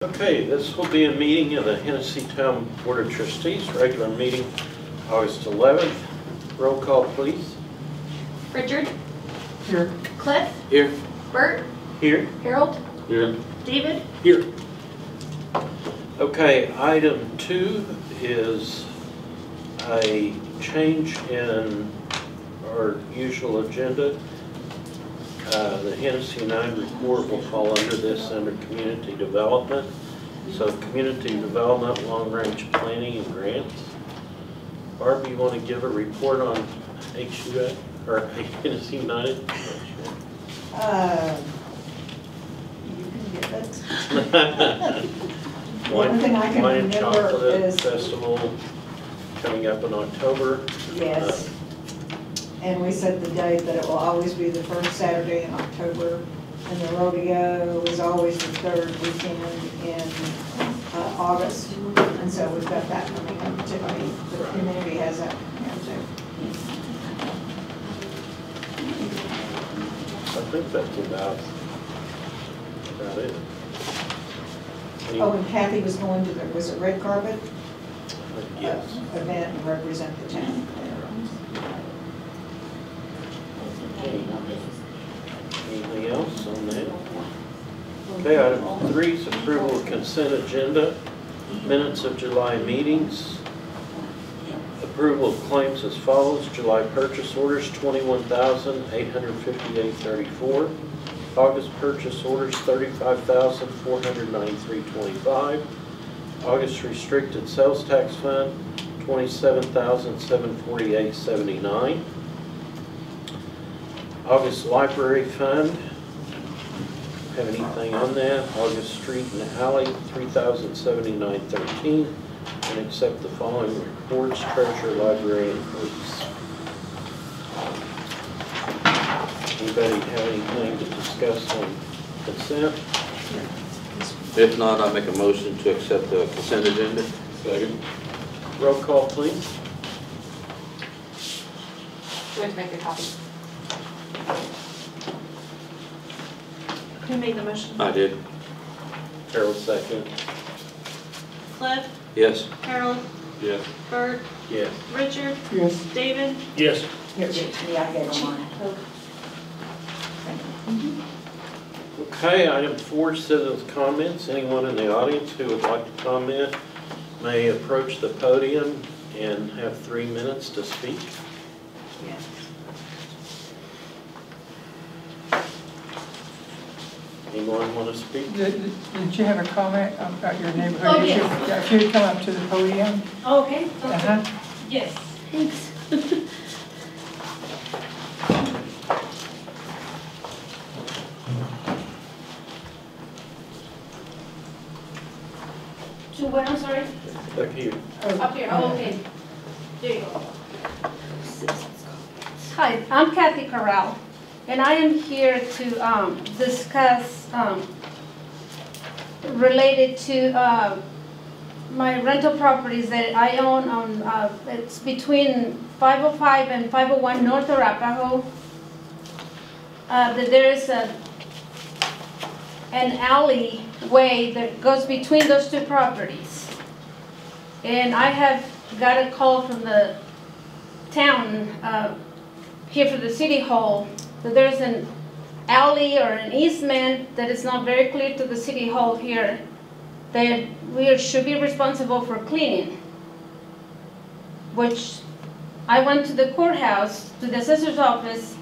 Okay, this will be a meeting of the Hennessey Town Board of Trustees, regular meeting August 11th. Roll call, please. Richard? Here. Cliff? Here. Bert? Here. Harold? Here. David? Here. Okay, item 2 is a change in our usual agenda. The Hennessey 9 report will fall under this under community development. So community development, long-range planning and grants. Barb, you want to give a report on HUA or Hennessey 9? You can get it. The only thing I can Wine and remember Chocolate is Festival coming up in October. yes. And we set the date that it will always be the first Saturday in October. And the rodeo is always the third weekend in August. And so we've got that coming up too. I mean, the community has that coming up too. I think that's about it. Oh, and Kathy was going to the, was it red carpet? Yes. Event and represent the town. Anything else on that? Okay, item 3 is approval of consent agenda, minutes of July meetings. Approval of claims as follows: July purchase orders $21,858.34. August purchase orders $35,493.25. August restricted sales tax fund $27,748.79. August library fund, have anything on that? August street and alley, $3,079.13, and accept the following reports: treasurer, library, and police. Anybody have anything to discuss on consent? If not, I make a motion to accept the consent agenda. Second. Roll call, please. We have to make a copy. Who made the motion? I did. Harold, second. Cliff? Yes. Harold? Yes. Bert? Yes. Richard? Yes. David? Yes. Yeah, I gave them mine. Okay, item 4, citizens' comments. Anyone in the audience who would like to comment may approach the podium and have 3 minutes to speak. Yes. Anyone want to speak? Did you have a comment about your neighborhood? Oh, yes. If you would come up to the podium. Okay. Yes. Thanks. To where, I'm sorry? Up here. Up here, oh, okay. There you go. Hi, I'm Kathy Corral, and I am here to discuss related to my rental properties that I own on, it's between 505 and 501 North Arapahoe. That there is an alleyway that goes between those two properties. And I have got a call from the town here for the city hall that there's an alley or an easement that is not very clear to the city hall here that we should be responsible for cleaning. Which I went to the courthouse, to the assessor's office,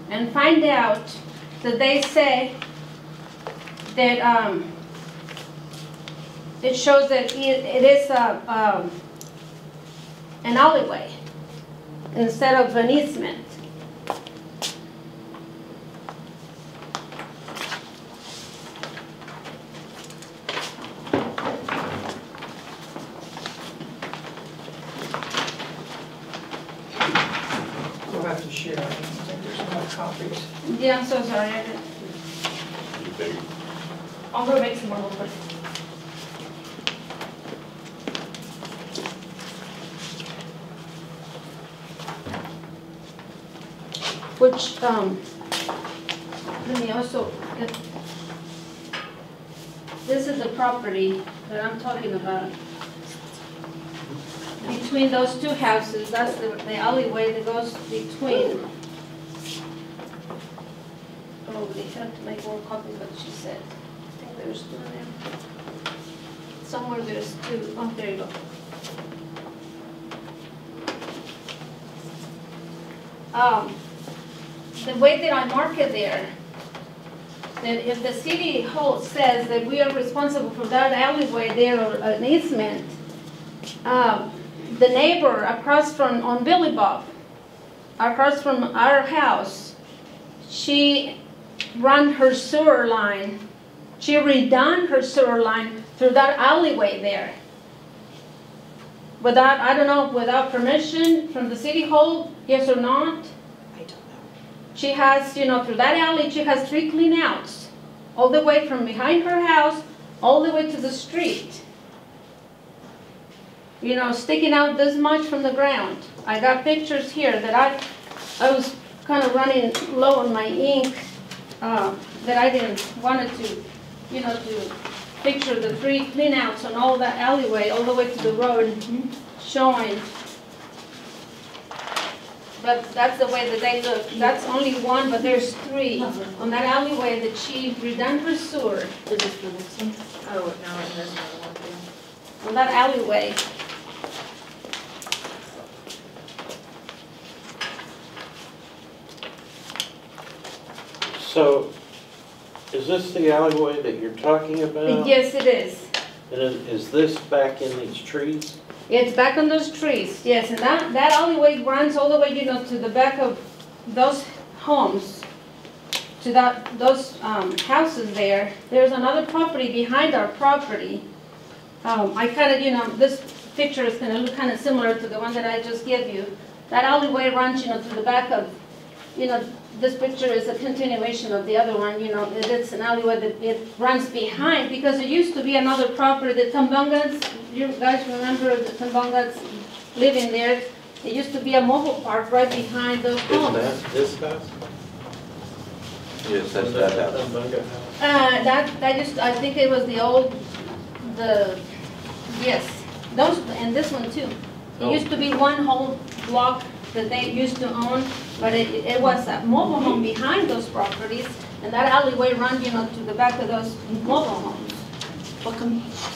and find out that they say that it shows that it is an alleyway instead of an easement. We'll have to share. I don't think there's enough copies. Yeah, I'm so sorry. I didn't. I'll go make some more real quick. Which, let me also get this is the property that I'm talking about. Between those two houses, that's the alleyway that goes between. Oh, they have to make more copies of what she said. I think there's two in there. Somewhere there's two. Oh, there you go. The way that I mark it there, that if the city hall says that we are responsible for that alleyway there or an easement, the neighbor across from, on Billy Bob, across from our house, she run her sewer line. She redone her sewer line through that alleyway there. Without, I don't know, without permission from the city hall, yes or not? I don't know. She has, you know, through that alley, she has 3 cleanouts, all the way from behind her house, all the way to the street. You know, sticking out this much from the ground. I got pictures here that I was kind of running low on my ink, that I didn't wanted to, you know, to picture the 3 cleanouts on all that alleyway, all the way to the road, showing. But that's the way that they look. That's only one, but there's 3 on that alleyway that she redone her sewer. Is this the next one? Oh, no, and there's another one too. On that alleyway. So, is this the alleyway that you're talking about? Yes, it is. And is this back in these trees? It's back on those trees, yes, and that alleyway runs all the way, you know, to the back of those homes, to those houses there. There's another property behind our property. I kind of, you know, this picture is going to look kind of similar to the one that I just gave you. That alleyway runs, you know, to the back of, you know, this picture is a continuation of the other one, you know, it's an alleyway that it runs behind, because there used to be another property, the Tambungas, you guys remember the Tambungas living there? It used to be a mobile park right behind those homes. Is that this house? Yes, that's that house. Bunga house? I think it was yes, those, and this one too. It used to be one whole block that they used to own, but it was a mobile home behind those properties, and that alleyway ran, you know, to the back of those mobile homes.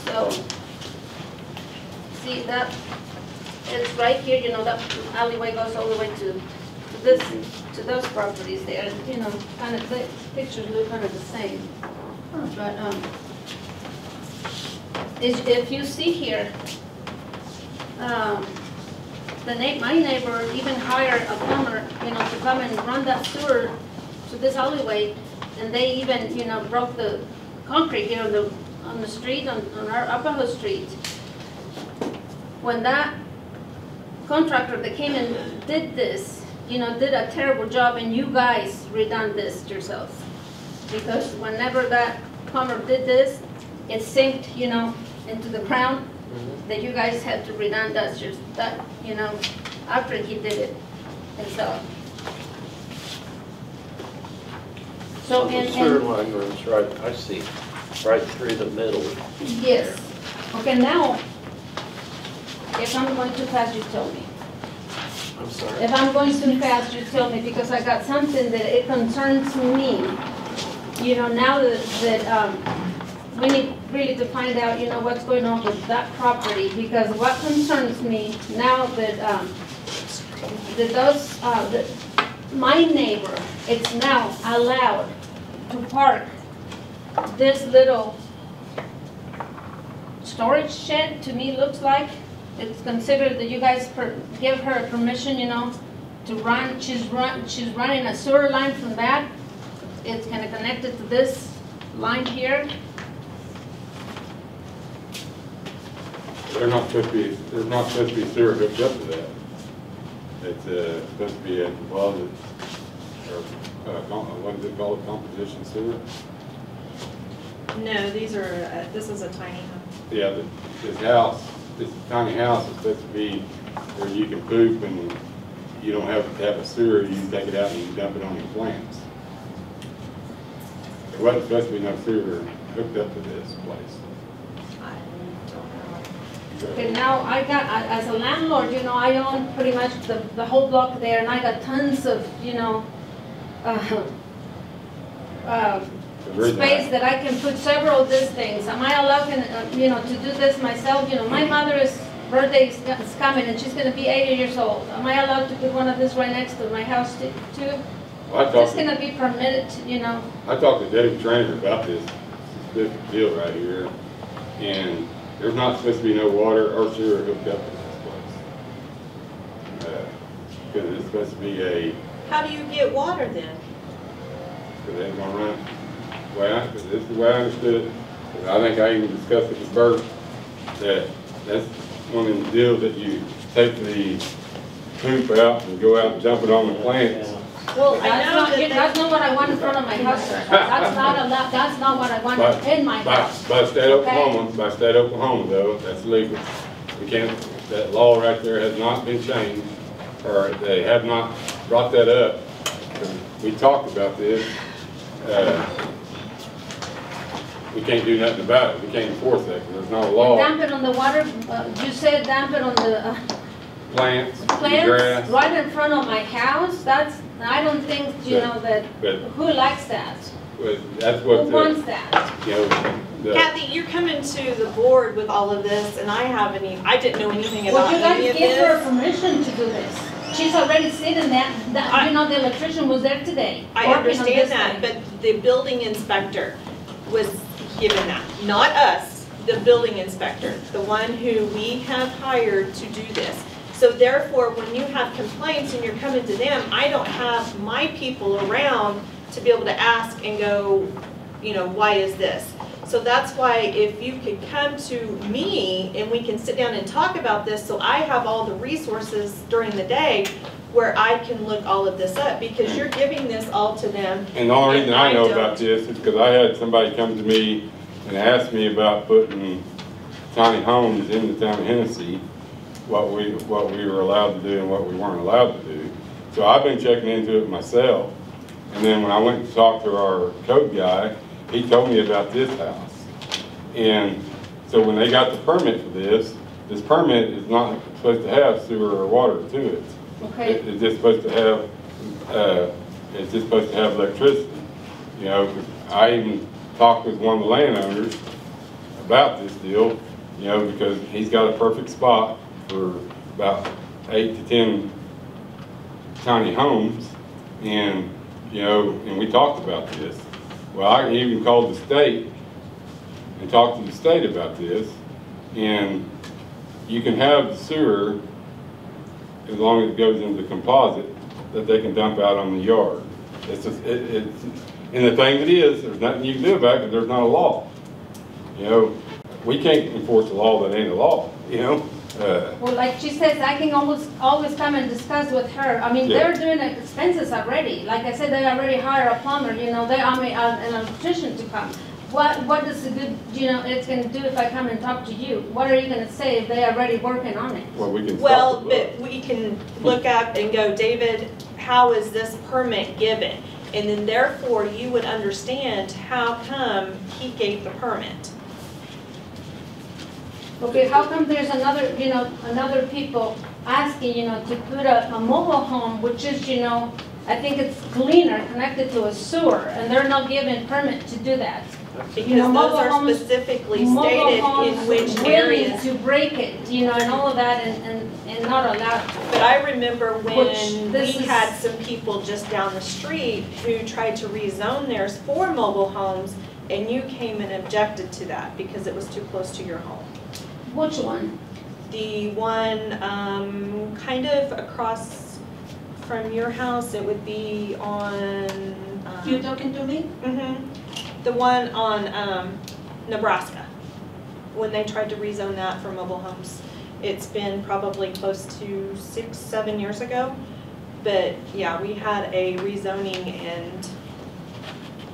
So, see that, it's right here, you know, that alleyway goes all the way to those properties there, you know, kind of, the pictures look kind of the same. But, if you see here, my neighbor even hired a plumber, you know, to come and run that sewer to this alleyway, and they even, you know, broke the concrete here on the street, on our Upper Street. When that contractor that came and did this, you know, did a terrible job, and you guys redone this yourselves. Because whenever that plumber did this, it sinked, you know, into the ground. That you guys had to redone that, you know, after he did it himself. So, The sewer line runs right, I see, right through the middle. yes. Okay, now, if I'm going too fast, you tell me. I'm sorry. If I'm going too fast, you tell me, because I got something that it concerns me. You know, now that we need really to find out, you know, what's going on with that property, because what concerns me now that my neighbor, it's now allowed to park this little storage shed, to me looks like. It's considered that you guys give her permission, you know, to run, she's running a sewer line from that. It's kind of connected to this line here. They're not supposed to be sewer hooked up to that. It's supposed to be a closet, or what is it called, composition sewer? No, these are, this is a tiny home. Yeah, this tiny house is supposed to be where you can poop and you don't have to have a sewer, you can take it out and you dump it on your plants. There wasn't supposed to be no sewer hooked up to this place. Okay, now I got, as a landlord, you know, I own pretty much the whole block there, and I got tons of, you know, space that I can put several of these things. Am I allowed, you know, to do this myself? You know, my mother's birthday is coming, and she's going to be 80 years old. Am I allowed to put one of these right next to my house too? Well, It's going to be permitted, you know. I talked to David Trainer about this deal right here, and there's not supposed to be no water or sewer hooked up in this place. Because it's supposed to be How do you get water then? because they ain't gonna run. This is the way I understood it. And I think I even discussed it with Bert, that's one of the deals that you take the poop out and go out and dump it on the plants. Well, I know that's not what I want in front of my house, sir. That's not allowed, that's not what I want in my house. By state of Oklahoma though, that's legal. We can't, that law right there has not been changed, or they have not brought that up. We talked about this. We can't do nothing about it. We can't enforce that because there's not a law. Dump it on the water, you said dump it on the Plants, plants grass. right in front of my house? I don't think, you know, that, But who likes that? that's Who what, wants that? you know, Kathy, you're coming to the board with all of this, and I didn't know anything Well, about you any guys of give her this. permission to do this. She's already sitting there, you know, the electrician was there today. I working on understand this that, thing. but the building inspector was given that, not us, the building inspector, the one who we have hired to do this. So therefore, when you have complaints and you're coming to them, I don't have my people around to be able to ask and go, you know, why is this? So that's why if you could come to me and we can sit down and talk about this, so I have all the resources during the day where I can look all of this up, because you're giving this all to them. and the only reason I know don't. about this is because I had somebody come to me and ask me about putting tiny homes in the town of Hennessey, what we were allowed to do and what we weren't allowed to do. So I've been checking into it myself. And then when I went to talk to our code guy, he told me about this house. And so when they got the permit for this permit is not supposed to have sewer or water to it. Okay. It's just supposed to have, electricity. You know, I even talked with one of the landowners about this deal, you know, because he's got a perfect spot for about 8 to 10 tiny homes, and you know, and we talked about this. Well, I even called the state and talked to the state about this, and you can have the sewer as long as it goes into the composite that they can dump out on the yard. It's just, and the thing that is, there's nothing you can do about it because there's not a law. You know, we can't enforce a law that ain't a law, you know? Well, like she says, I can always come and discuss with her. I mean, Yeah. they're doing expenses already. Like I said, they already hired a plumber, you know, an electrician to come. What is the good, you know, it's gonna do if I come and talk to you? What are you gonna say if they are already working on it? Well, we can Well, stop it. but we can look up and go, David, how is this permit given? And then therefore, you would understand how come he gave the permit. Okay, how come there's another people asking, you know, to put a mobile home, which is, you know, I think it's cleaner, connected to a sewer, and they're not given permit to do that. Because You know, those mobile are homes- specifically Mobile stated homes in which willing areas. to break it, you know, and all of that, and not allowed to. But I remember Which when we this is- had some people just down the street who tried to rezone theirs for mobile homes, and you came and objected to that because it was too close to your home. Which one? The one kind of across from your house, it would be on. You talking to me? The one on Nebraska, when they tried to rezone that for mobile homes. It's been probably close to 6, 7 years ago. But yeah, we had a rezoning and.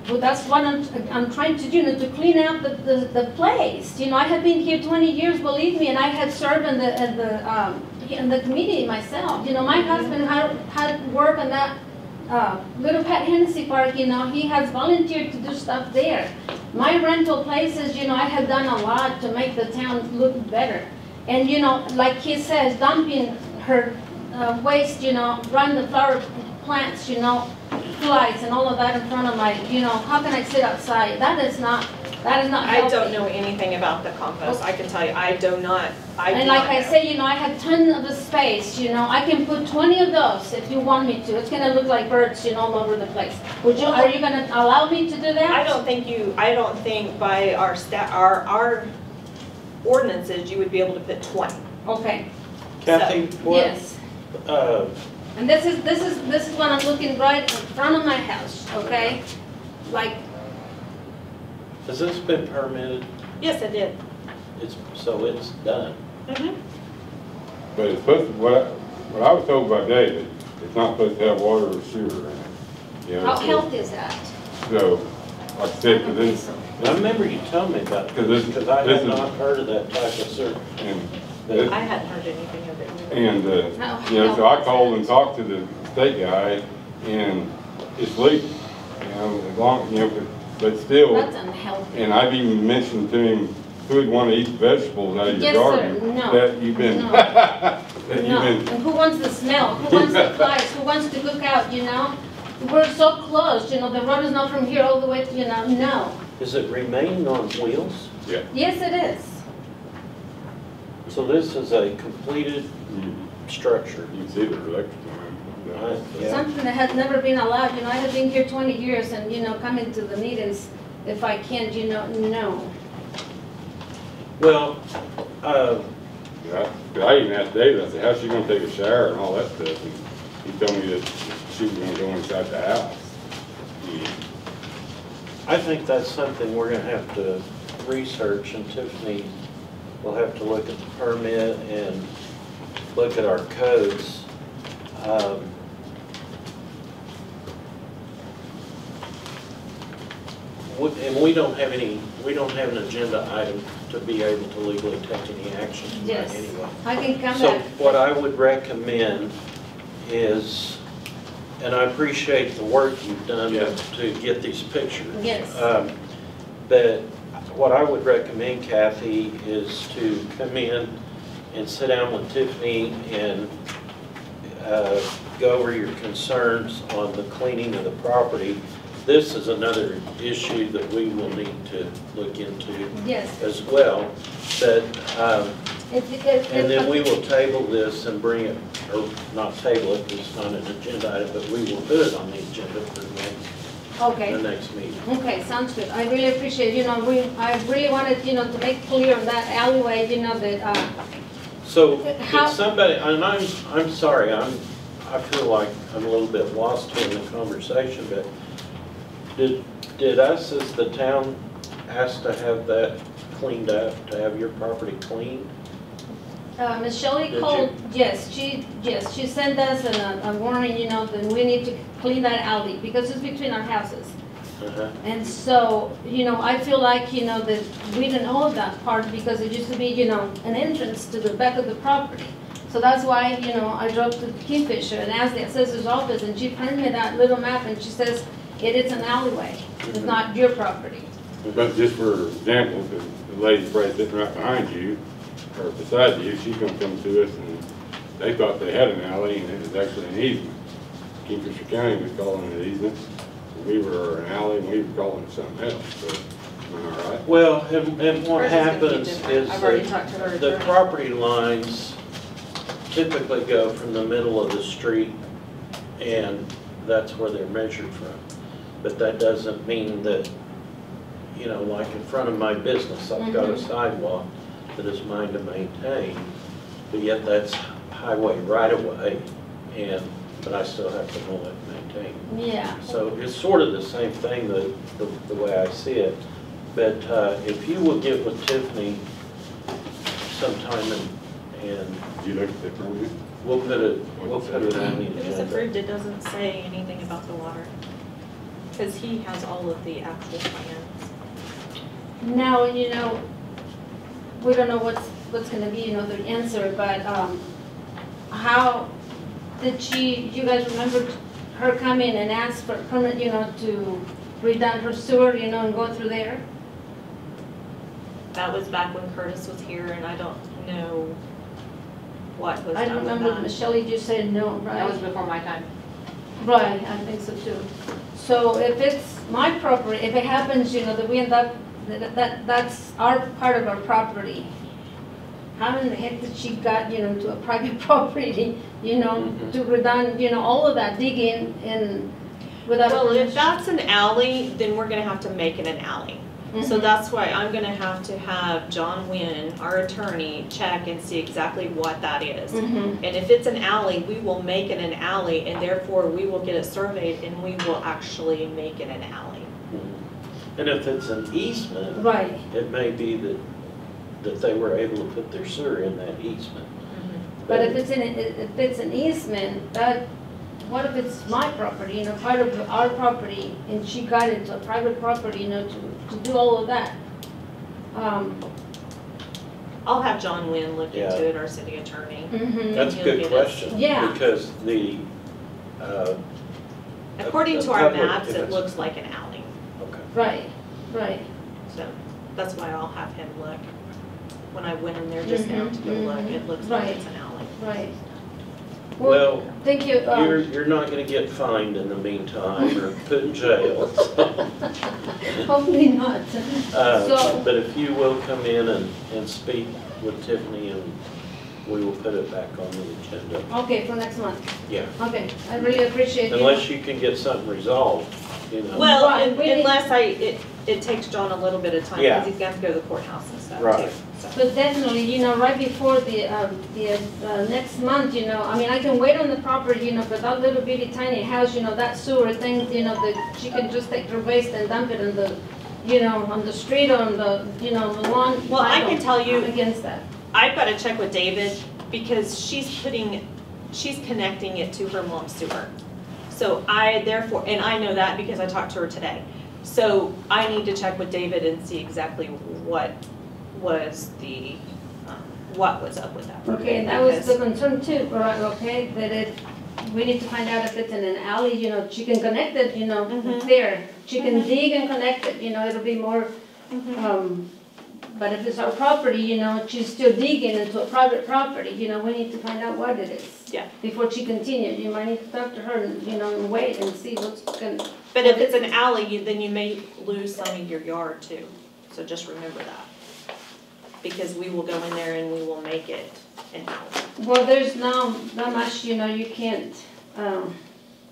Well, that's what I'm trying to do, you know, to clean out the place. You know, I have been here 20 years, believe me, and I have served in the community myself. You know, my husband had work on that Little Pet Hennessey Park, you know, he has volunteered to do stuff there. My rental places, you know, I have done a lot to make the town look better. And, you know, like he says, dumping her waste, you know, run the flower plants, you know, flies and all of that in front of my, you know, how can I sit outside? That is not I healthy. don't know anything about the compost. I can tell you, I do not And like I know. say, you know, I have tons of the space, you know, I can put 20 of those if you want me to. It's gonna look like birds, you know, all over the place. Are you gonna allow me to do that? I don't think by our ordinances, you would be able to put 20. Okay, Kathy, what, yes. And this is what I'm looking right in front of my house, okay? Like, has this been permitted? Yes, it did. So it's done. But it's supposed to, what I was told by David, it's not supposed to have water or sewer in it. You know, how so- healthy is that? So, like I said, I don't for this, think I remember you telling me about Because this, this- because I this had is- not heard of that type of service. and this, I hadn't heard anything of it. and, Oh, you know, so I no. called and talked to the state guy, and it's legal. You know, as long, you know, but still, That's unhealthy. and I've even mentioned to him, who would want to eat vegetables out of your Yes, sir. garden? No. That you've been, No. that you've No, been, and who wants the smell? Who wants the flies? Who wants to cook out, you know? We're so close, you know, the road is not from here all the way, you know, no. Is it remaining on wheels? yeah. Yes, it is. So this is a completed structure. You can see the electrical. Right, yeah. Something that has never been allowed, you know, I have been here 20 years and, you know, coming to the meetings, if I can't, you know, no. Well, Yeah, I even asked David, I said, how's she gonna take a shower and all that stuff? And he told me that she was gonna go inside the house. I think that's something we're gonna have to research, and Tiffany will have to look at the permit and look at our codes. And we don't have an agenda item to be able to legally take any action tonight Yes. anyway. I can come So back. what I would recommend is, and I appreciate the work you've done Yeah. to get these pictures. Yes. But what I would recommend, Kathy, is to come in and sit down with Tiffany and go over your concerns on the cleaning of the property. This is another issue that we will need to look into Yes. as well. But, and then we If- will table this and bring it, or not table it, it's not an agenda item, but we will put it on the agenda for the Okay. next meeting. Okay, sounds good. I really appreciate, you know, I really wanted, you know, to make clear on that alleyway, you know, that, So, How- did somebody, and I'm sorry, I feel like I'm a little bit lost here in the conversation, but did us as the town ask to have that cleaned up, to have your property cleaned? Ms. Shelley Did called, yes, she sent us a warning, you know, that we need to clean that alley because it's between our houses. Uh-huh. And so, you know, I feel like, you know, that we didn't own that part because it used to be, you know, an entrance to the back of the property. So that's why, you know, I drove to Kingfisher and asked the assessor's office, and she printed me that little map, and she says, it is an alleyway, it's not your property. But just for example, the lady's probably sitting right behind you, or beside you, she's gonna come to us, and they thought they had an alley, and it was actually an easement. Kingfisher County was calling it an easement, we were an alley, and we were calling it something else, so, am I right? Well, and what Hers is gonna be happens different. is I've already talked to her the attorney. property lines typically go from the middle of the street, and that's where they're measured from. But that doesn't mean that, you know, like in front of my business, I've got a sidewalk that is mine to maintain, but yet that's highway right of way, but I still have to mow it and maintain. Yeah. So it's sort of the same thing, the way I see it. But if you will get with Tiffany sometime and Did you look at the permit? we'll put it on the It was agenda. approved, it doesn't say anything about the water. Because he has all of the actual plans. Now, you know, we don't know what's gonna be, you know, the answer, but, how did you guys remember her come in and ask for permit, to redone her sewer, and go through there? That was back when Curtis was here, and I don't know what was I done don't with remember, that. Michelle, you just said no, right? That was before my time. Right, I think so too. So if it's my property, if it happens, that we end up, that's our part of our property. How in the heck did she got, to a private property, Mhm. to redone, all of that digging and without. Well, if permission? that's an alley, then we're gonna have to make it an alley. So Mhm. that's why I'm gonna have to have John Wynn, our attorney, check and see exactly what that is. Mhm. And if it's an alley, we will make it an alley, and therefore we will get it surveyed and we will actually make it an alley. And if it's an easement, Right, it may be that they were able to put their sewer in that easement. but if it's an easement, what if it's my property, part of our property, and she got into a private property, to do all of that? I'll have John Wynn look Yeah. into it, our city attorney. Mhm. That's a He'll good get us- question. Yeah. Because the, According the to our public maps, it is- looks like an alley, okay. Right. so that's why I'll have him look. When I went in there just now to go Mhm, look, mhm. it looks like Right. it's an alley. Right. Well, Thank you. you're not gonna get fined in the meantime or put in jail. Hopefully not. So- But if you will come in and speak with Tiffany, and we will put it back on the agenda. Okay, for next month. Yeah, Okay, I really appreciate you. unless you can get something resolved, Well, Right, we need- unless it takes John a little bit of time, Yeah. because he's got to go to the courthouse and stuff Right. too. So. But definitely, right before the next month, I mean, I can wait on the property, but that little bitty tiny house, that sewer thing, that she can just take her waste and dump it in the, on the street, on the, the lawn. Well, I can tell you- I'm against that. I've got to check with David, because she's connecting it to her mom's sewer. So therefore, and I know that because I talked to her today. So I need to check with David and see exactly what was up with that. Okay, and that was Because- the concern too, right, okay, that we need to find out if it's in an alley, she can connect it, Mhm. there. She can Mhm. dig and connect it, it'll be more, but if it's our property, she's still digging into a private property, we need to find out what it is. Yeah. Before she continues, you might need to talk to her and, and wait and see what's gonna. But if it's an alley, then you may lose some of your yard too. So just remember that. Because we will go in there and we will make it an alley. Well, there's not much, you can't,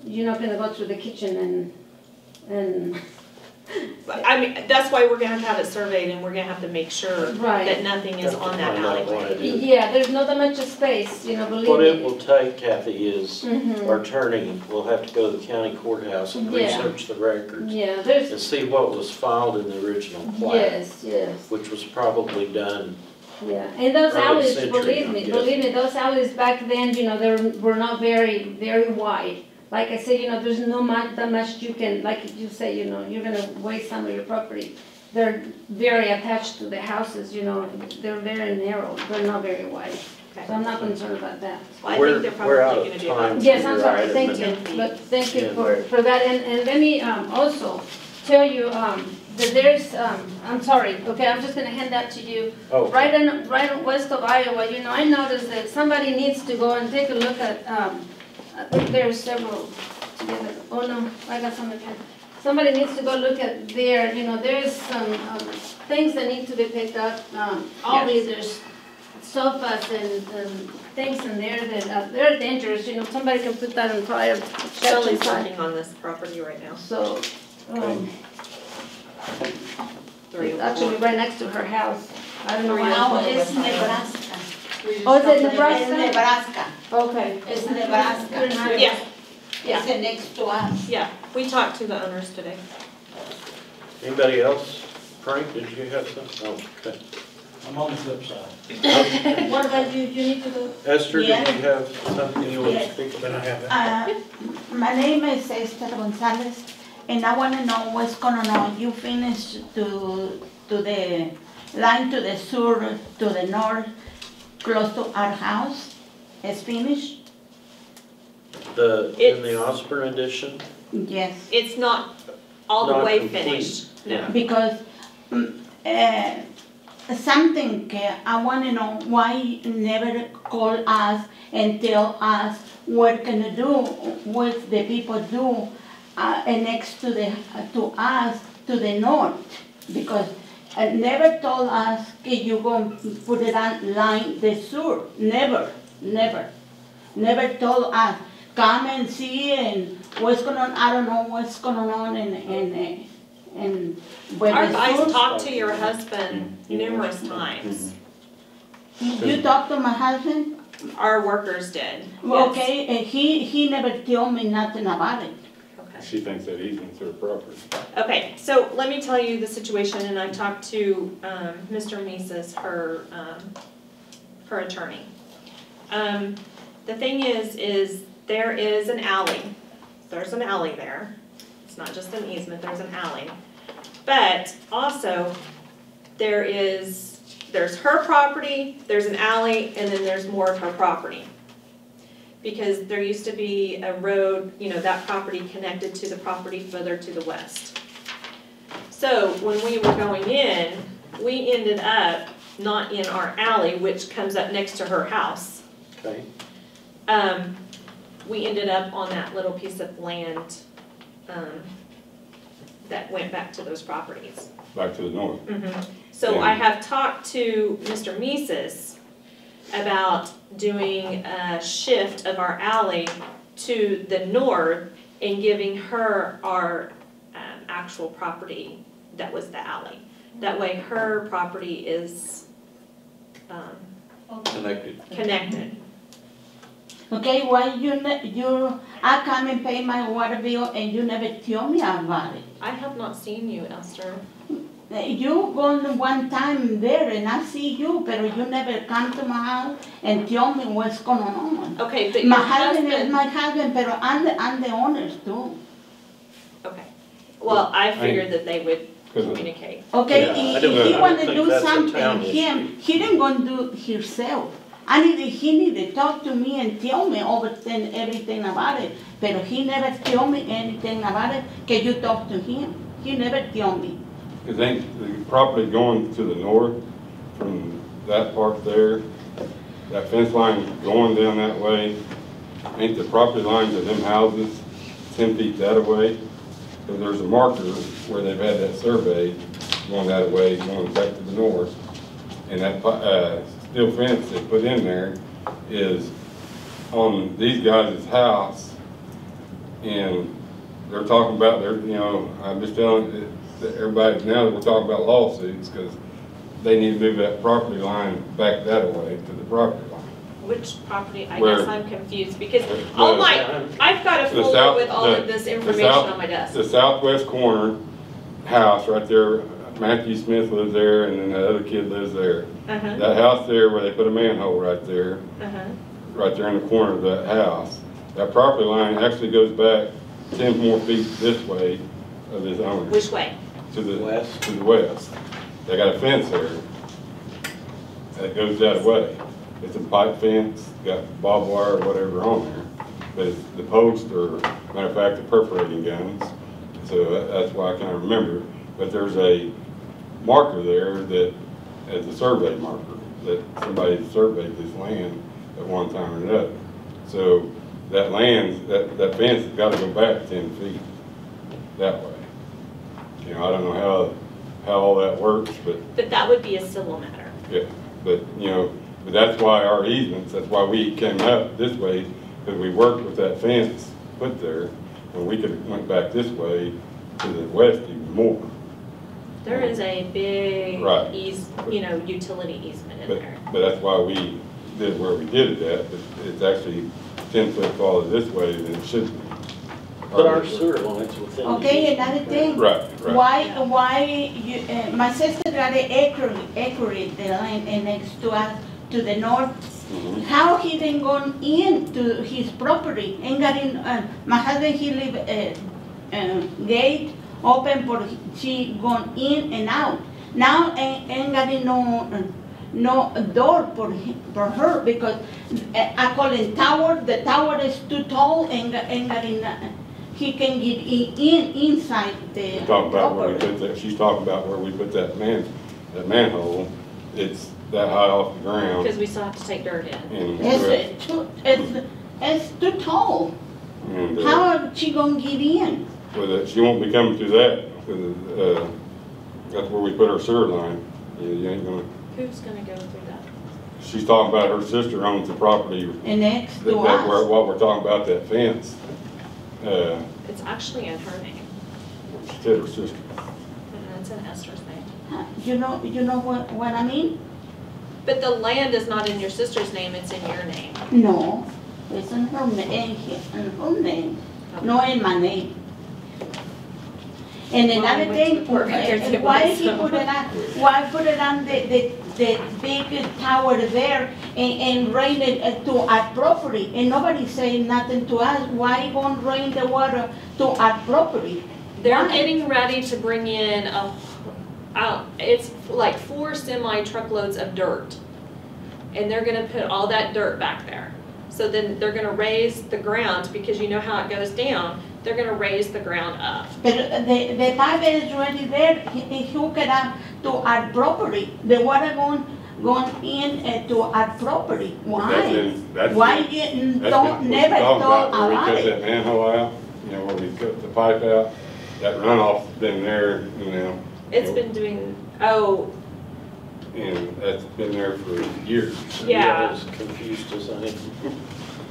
you're not gonna go through the kitchen and But, I mean, that's why we're gonna have it surveyed, and we're gonna have to make sure Right. that nothing is Have to on that find out what alleyway. it is. yeah, there's not that much space, believe What it me. will take, Kathy, is Mhm. our attorney will have to go to the county courthouse and Yeah. research the records Yeah, there's, and see what was filed in the original plat, yes, which was probably done. yeah. And those Early alleys, century, I'm guessing. believe me, those alleys back then, they were not very, very wide. Like I said, there's that much you can, like you say, you're gonna waste some of your property. They're very attached to the houses, they're very narrow, they're not very wide. So I'm not concerned about that. Well, I We're- think they're we're out probably of gonna be time. about. Yes, I'm You're sorry, right, thank but- you, but thank you Yeah. for that, and let me, also tell you, that there's, I'm sorry, okay, I'm just gonna hand that to you. Oh, Right on west of Iowa, I noticed that somebody needs to go and take a look at, I think there's several together, oh no, I got some, somebody needs to go look at there, there's some, things that need to be picked up, always there's sofas and things in there that, they're dangerous, somebody can put that in fire. Shelley's working on this property right now. So, Three actually right next to her house, I don't know why. No, it's Nebraska. Oh, is it Nebraska? It's Nebraska. Okay. It's Nebraska. Yeah, Yeah. It's next to us. yeah, we talked to the owners today. Anybody else? Frank, did you have something? Oh, okay. I'm on the flip side. What about you, you need to go? Esther, did Yeah. you have something you want to Yes. speak Then I about? have it. My name is Esther Gonzalez, and I want to know what's going on. You finished to the line to the sur, to the north, close to our house. It's finished? in the Osborne edition? Yes, It's not all the Not way complete. finished, no. because something I want to know why you never call us and tell us what can you do, what the people do next to us to the north, because never told us that you going to put it on line the sewer, never told us come and see and what's going on. I don't know what's going on and where Our the guys sewer. talked to your husband numerous times. You talked to my husband? Our workers did. Well, yes. okay, and he never told me nothing about it. Okay. She thinks that easement's her property. Okay, so let me tell you the situation, and I talked to Mr. Mises, her attorney. The thing is there is an alley. There's an alley there. It's not just an easement, there's an alley. But also, there's her property, there's an alley, and then there's more of her property. Because there used to be a road, that property connected to the property further to the west. So when we were going in, we ended up not in our alley, which comes up next to her house. Okay. We ended up on that little piece of land that went back to those properties. Back to the north. So I have talked to Mr. Mises about doing a shift of our alley to the north and giving her our actual property that was the alley. That way her property is connected. Okay, why I come and pay my water bill and you never tell me about it? I have not seen you, Esther. You gone one time there and I see you, but you never come to my house and tell me what's going on. Okay, but My your husband is husband. my husband, but I'm the owner too. Okay. Well, I figured that they would communicate. Okay, Yeah, I if don't- he I want don't to think do that's a something, town he didn't gonna do himself. He need to talk to me and tell me everything about it. But he never tell me anything about it. Can you talk to him? He never tell me. Cause ain't the property going to the north from that part there, that fence line going down that way, ain't the property lines of them houses 10 feet that way? So there's a marker where they've had that survey going that way, going back to the north. And that steel fence they put in there is on these guys' house. And they're talking about I'm just telling everybody now that we're talking about lawsuits because they need to move that property line back that way to the property line. Which property? I Where- guess I'm confused because The- I've got a The folder south- with all of this information on my desk. The southwest corner house right there, Matthew Smith lives there and then the other kid lives there. Uh-huh, That house there where they put a manhole right there, uh-huh. right there in the corner of that house, that property line actually goes back 10 more feet this way of his owner. Which way? To the West. To the west. They got a fence there that goes that way. It's a pipe fence, got barbed wire or whatever on there. But the posts are, matter of fact, the perforating guns. So that's why I can't remember. But there's a marker there that, as a survey marker, that somebody surveyed this land at one time or another. So that land, that fence has got to go back 10 feet that way. I don't know how all that works, But that would be a civil matter. yeah, but that's why our easements, that's why we came up this way, because we worked with that fence put there, and we could have went back this way to the west even more. There is a big Right. utility easement in there. But that's why we did where we did it at, but it's actually 10 foot farther this way than it should be. But our sewer lines within. the Okay, easement. another thing. Right. Why you, my sister got an acre the land next to us to the north. Mhm. How he didn't go into his property and got in? My husband he live gate open for she gone in and out. Now ain't got no door for her because I call it tower. The tower is too tall and he can get inside the She's talking about where we property. put that, she's talking about where we put that manhole. It's that high off the ground. Because we still have to take dirt in. And, It's too tall. and, How are she gonna get in? she won't be coming through that, because, that's where we put our sewer line. You ain't gonna, Who's gonna go through that? she's talking about her sister owns the property, And next to that where, us. what we're talking about, that fence. It's actually in her name, She said her sister. and it's in Esther's name. You know what I mean? But the land is not in your sister's name, it's in your name. No, it's in her name, not in my name. And Well, another I went thing, to the court records, it why was, he so. put it on, why put it on the big tower there and rain it to our property? And nobody saying nothing to us, why you gonna rain the water to our property? They're Why? getting ready to bring in it's like 4 semi truckloads of dirt. And they're gonna put all that dirt back there. So then they're gonna raise the ground, because you know how it goes down, they're gonna raise the ground up. But the pipe is already there, he hooked it up to our property. The water going in to our property. Why? Why you never thought Where we about cut it? that manhole out, where we cut the pipe out, that runoff's been there, It's been doing, oh, and that's been there for years. yeah. As confused as I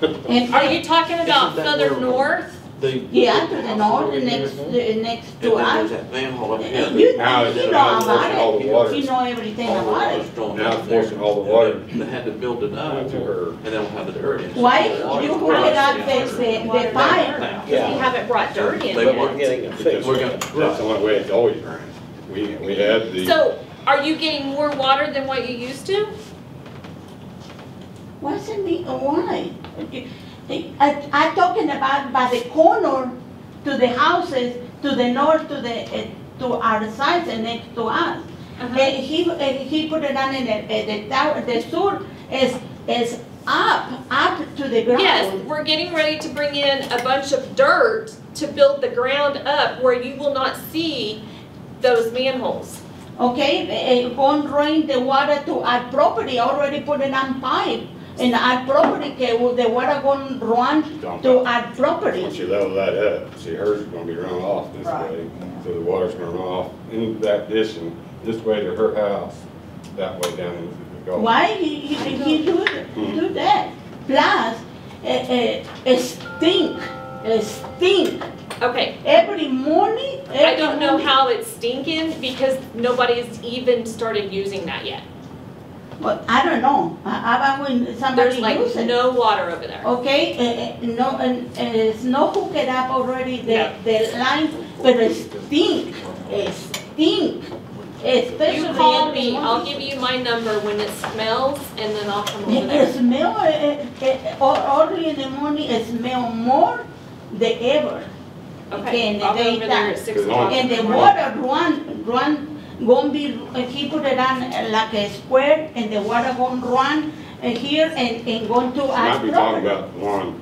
am. And Are you talking about Isn't that further where- north? yeah, to the north, next to And then us. there's that manhole up here. You Now know it's all about the water. it, you know everything about it. Now it's forcing all the water. They had to build it up, To her. and they don't have the dirt in. Why you hook it up the pipe? Because we haven't brought dirt in They yet. We're getting a fix. We're gonna- That's the only way it's always ran. We had the. So, are you getting more water than what you used to? What's it mean, why? I'm talking about by the corner to the houses, to the north, to our sides and next to us. Uh-huh. And he put it on in the tower, the sewer is up to the ground. Yes, we're getting ready to bring in a bunch of dirt to build the ground up where you will not see those manholes. Okay, going rain the water to our property, already put it on pipe. And our property, the water going run to our Once property. you level that up, see, hers is gonna be run off this Right. way, so the water's gonna run off in that addition, this way to her house, that way down into the Gulf. Why he do that? Plus, it stink. Okay, Every morning. I don't know how it's stinking because nobody's even started using that yet. Well, I don't know. How about when somebody There's like use it? no water over there. Okay, no, it's no hooked up already, the line, but it stink. You Especially call every me, I'll morning. give you my number when it smells and then I'll come over It there. smell, early in the morning, it smell more than ever. Okay, in the I'll go over there daytime. at 6 o'clock. And in the morning. water run, gonna be, he put it on like a square, and the water gonna run here and going to our Might be talking property. about the one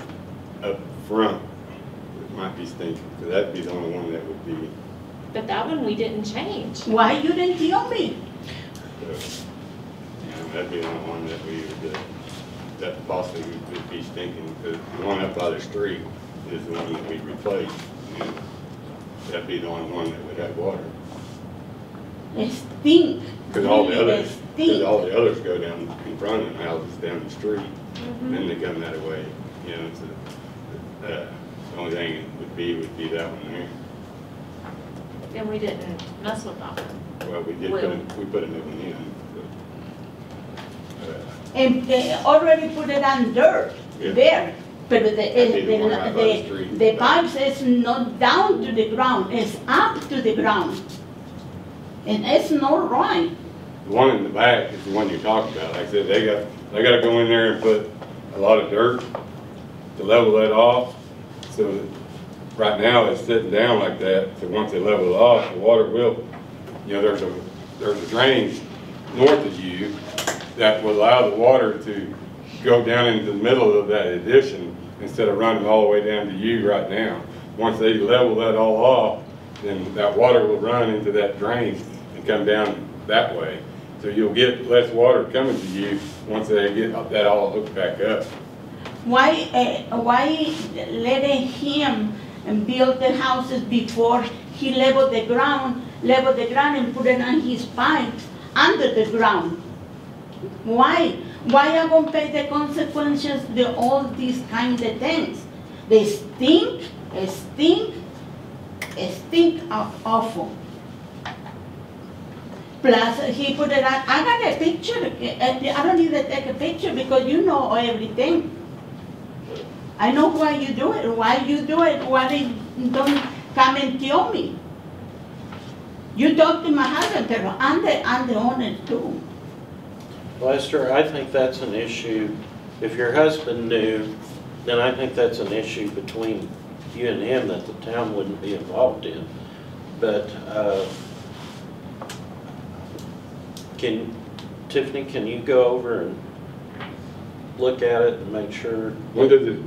up front, it might be stinking, because that'd be the only one that would be, But that one we didn't change. Why you didn't tell me? that'd be the only one that we would, that possibly would be stinking, because the one up by the street is the one that we replaced. And that'd be the only one that would have water. It stink. Because all the Really, others, it because stink. all the others go down in front of the houses, down the street, and then they come that way, so, the only thing it would be that one there. And we didn't mess with that one. Well, we did we put a new one in. And they already put it on dirt Yeah. there. But That'd be the one right by the street. the pipes is not down to the ground, it's up to the ground. And it's not right. The one in the back is the one you're talking about. Like I said, they got to go in there and put a lot of dirt to level that off. So that right now it's sitting down like that. So once they level it off, the water will, there's a drainage north of you, that will allow the water to go down into the middle of that addition instead of running all the way down to you right now. Once they level that all off, then that water will run into that drain and come down that way. So you'll get less water coming to you once they get that all hooked back up. Why letting him build the houses before he leveled the ground and put it on his pipes under the ground? Why? Why I gonna pay the consequences of all these kind of things? They stink awful. Plus, he put it on, I got a picture, I don't need to take a picture because you know everything. I know why you do it, why they don't come and tell me. You talk to my husband, but I'm the owner too. Well, Esther, I think that's an issue. If your husband knew, then I think that's an issue between you and him that the town wouldn't be involved in. But Tiffany, can you go over and look at it and make sure? When does it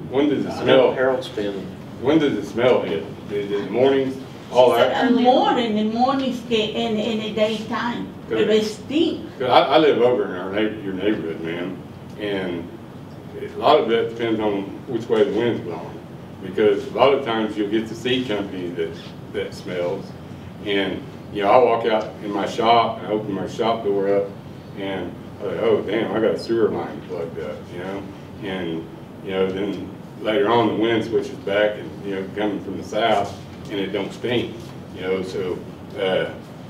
I know smell? Harold's been. When does it smell? In the mornings? All that? In the mornings, in the daytime, Good. it stink. I live over in your neighborhood, ma'am, and a lot of that depends on which way the wind's blowing. Because a lot of times you'll get the seed company that smells, and you know, I walk out in my shop and I open my shop door up, and I'm like, oh damn, I got a sewer line plugged up, you know, and you know, then later on the wind switches back, and you know, coming from the south, and it don't stink, you know, so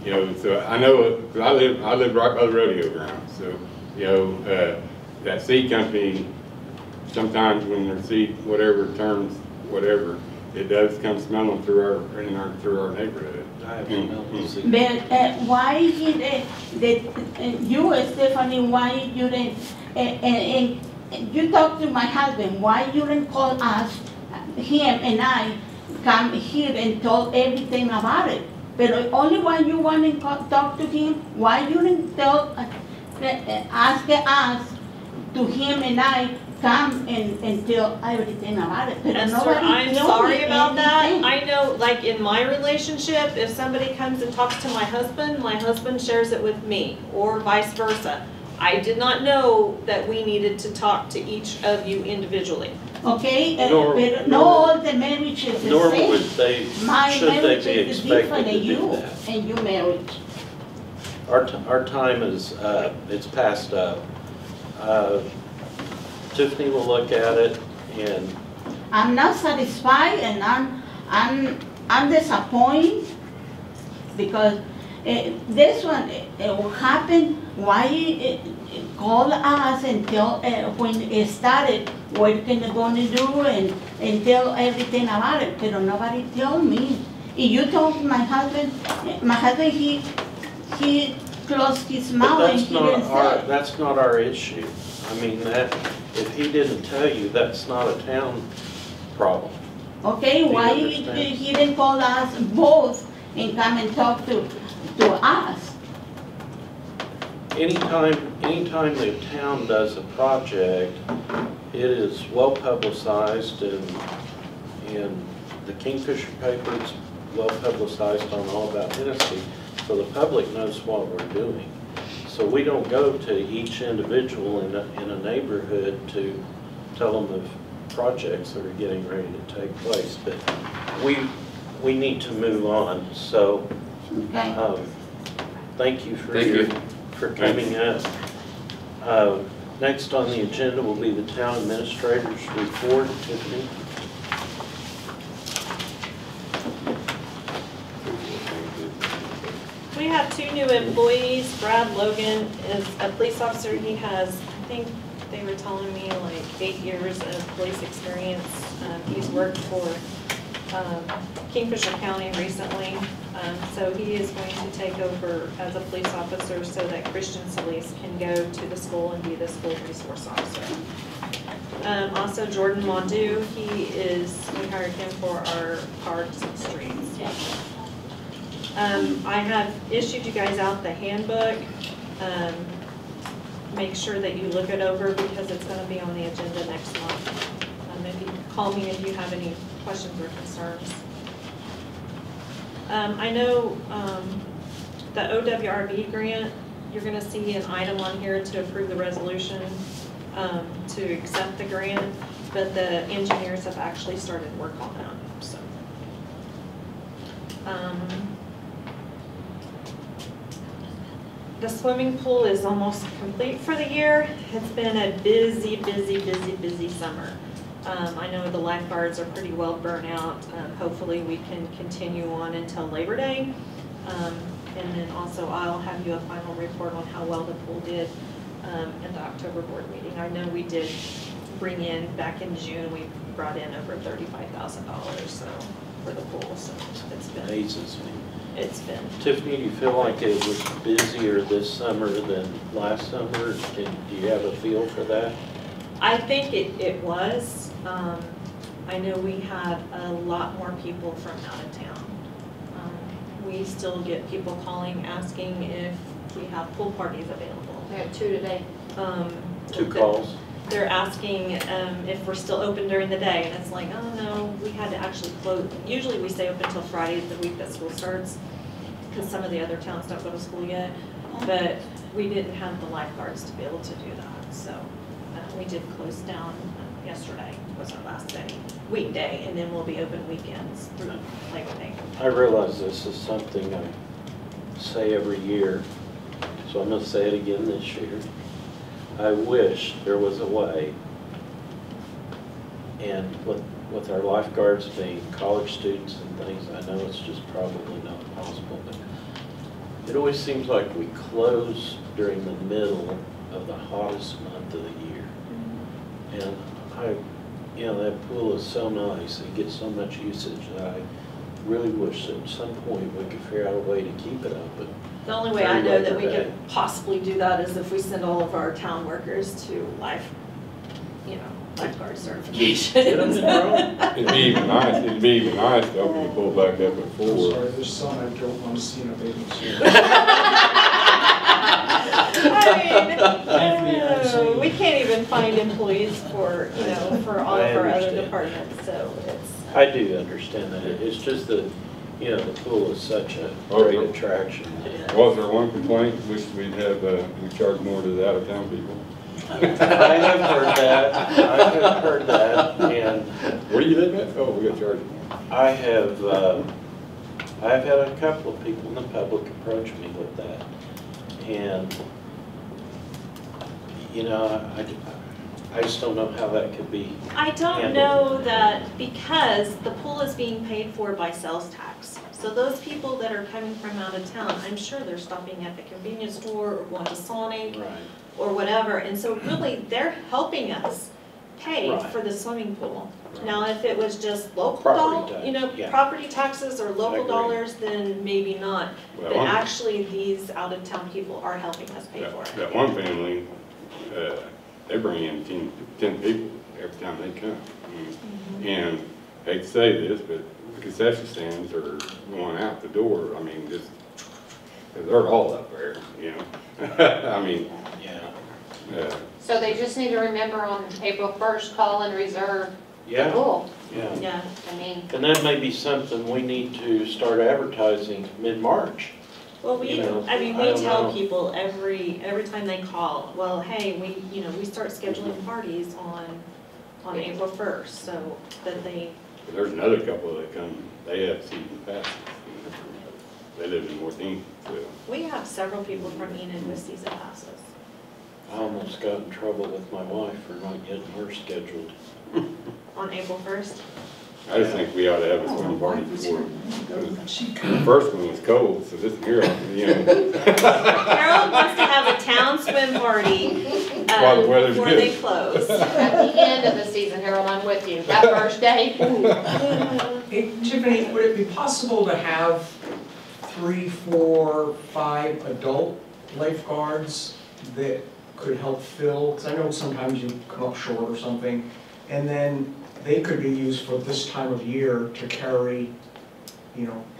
you know, so I know, cause I live right by the rodeo ground, so you know, that seed company, sometimes when their seed whatever turns whatever, it does come smelling through our neighborhood. I have smelled the seed. But why you, Stephanie, why you didn't, and you talk to my husband, why you didn't call us, him and I, come here and tell everything about it? But only why you want to talk to him, why you didn't tell, ask us to him and I, come and tell everything about it. But Esther, I'm sorry about that. anything. I know, like in my relationship, if somebody comes and talks to my husband shares it with me, or vice versa. I did not know that we needed to talk to each of you individually. Okay, Nor but no, all the marriage is the Nor same. would they, My should they marriage be is different expected to than do you that. and your marriage. Our time is, it's passed up. Tiffany will look at it, and I'm not satisfied, and I'm disappointed because this one will happen. Why call us and tell when it started what can gonna do and tell everything about it? But nobody tell me. If you told my husband he closed his but mouth and he didn't say. that's not our issue. I mean, that, if he didn't tell you, that's not a town problem. Okay, Do you why understand? he didn't call us both and come and talk to us? Anytime the town does a project, it is well publicized, and the Kingfisher paper is well publicized on all about Hennessey, so the public knows what we're doing. So we don't go to each individual in a neighborhood to tell them of projects that are getting ready to take place. But we need to move on. So Okay. thank you Thank you. for coming up. Next on the agenda will be the town administrator's report. Tiffany. We have two new employees. Brad Logan is a police officer. He has, I think they were telling me, like 8 years of police experience. He's worked for Kingfisher County recently. So he is going to take over as a police officer so that Christian Solis can go to the school and be the school resource officer. Also Jordan Mondu, we hired him for our parks and streets. I have issued you guys out the handbook. make sure that you look it over because it's gonna be on the agenda next month. Maybe call me if you have any questions or concerns. I know the OWRB grant, you're gonna see an item on here to approve the resolution to accept the grant, but the engineers have actually started work on that, so. The swimming pool is almost complete for the year. It's been a busy summer. I know the lifeguards are pretty well burnt out. Hopefully we can continue on until Labor Day. And then also I'll have you a final report on how well the pool did at the October board meeting. I know we did bring in, back in June, we brought in over $35,000 so for the pool, so it's been. Amazes me. It's been. Tiffany, do you feel like it was busier this summer than last summer? Do you have a feel for that? I think it was. I know we had a lot more people from out of town. We still get people calling, asking if we have pool parties available. We had 2 today. 2 calls? They're asking if we're still open during the day, and it's like, oh no, we had to actually close. Usually we stay open until Friday, the week that school starts, because some of the other towns don't go to school yet. But we didn't have the lifeguards to be able to do that, so we did close down. Yesterday was our last day, weekday, and then we'll be open weekends through Labor Day. I realize this is something I say every year, so I'm going to say it again this year. I wish there was a way, and with our lifeguards being college students and things, I know it's just probably not possible, but it always seems like we close during the middle of the hottest month of the year. And that pool is so nice, it gets so much usage that I really wish that at some point we could figure out a way to keep it open. The only way I know that we could possibly do that is if we send all of our town workers to lifeguard certification. It'd be even nice to open the pool back up at I'm 4. sorry, there's some I don't want to see in a bathing suit. We can't even find employees for all of our other departments, so it's. I do understand that. It's just that, the pool is such a great attraction. Was there one complaint? Wish we'd have, we charge more to the out-of-town people. I have heard that, and Where do you live at? Oh, we got charged more. I've had a couple of people in the public approach me with that, and I just don't know how that could be. I don't know that, because the pool is being paid for by sales tax. So those people that are coming from out of town, I'm sure they're stopping at the convenience store or going to Sonic or whatever. And so really, they're helping us pay for the swimming pool. Now, if it was just local property taxes or local dollars, then maybe not. Well, but actually, these out-of-town people are helping us pay for it. That one family, they bring in 10 people every time they come. And I hate to say this, but the concession stands are going out the door. I mean, just, they're all up there, I mean. Yeah. So they just need to remember on April 1st, call and reserve the pool. Yeah. I mean. And that may be something we need to start advertising mid-March. Well, we tell people every time they call, well, hey, we start scheduling parties on April 1st, so that they. There's another couple that come, they have season passes. They live in Northeast, so. We have several people from Enid with season passes. I almost got in trouble with my wife for not getting her scheduled. On April 1st? I just think we ought to have a swim party before. The first one was cold, so this Harold, Harold wants to have a town swim party while the weather's before good. they close. At the end of the season, Harold, I'm with you. That first day. Hey, Tiffany, would it be possible to have 3, 4, 5 adult lifeguards that could help fill? Because I know sometimes you come up short or something, and then they could be used for this time of year to carry,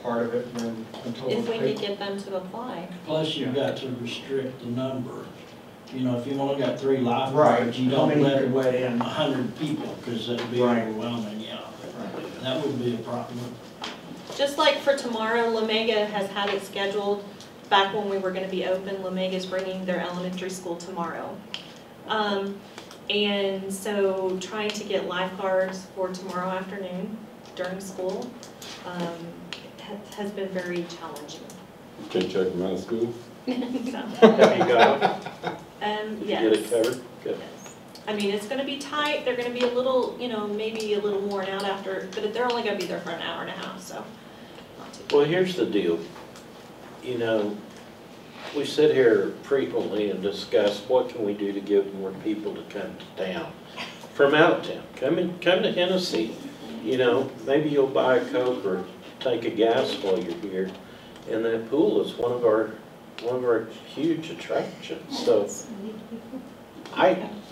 part of it until. If we could get them to apply. Plus you've got to restrict the number. You know, if you only got 3 Right. lifeguards, you How don't many let could weigh in? 100 people, because that'd be Right. overwhelming, yeah. That would be a problem. Just like for tomorrow, Lamega has had it scheduled back when we were gonna be open. Lamega's bringing their elementary school tomorrow. And so trying to get lifeguards for tomorrow afternoon during school, has been very challenging. You can't check them out of school? So, Have you got them? Did you yes. get it covered? Good. Yes. I mean, it's gonna be tight, they're gonna be a little, you know, maybe a little worn out after, but they're only gonna be there for an hour and a half, so. Not too bad. Well, here's the deal. You know, we sit here frequently and discuss what can we do to get more people to come to town, from out of town. Come to Hennessey, you know, maybe you'll buy a Coke or tank of gas while you're here. And that pool is one of our huge attractions. So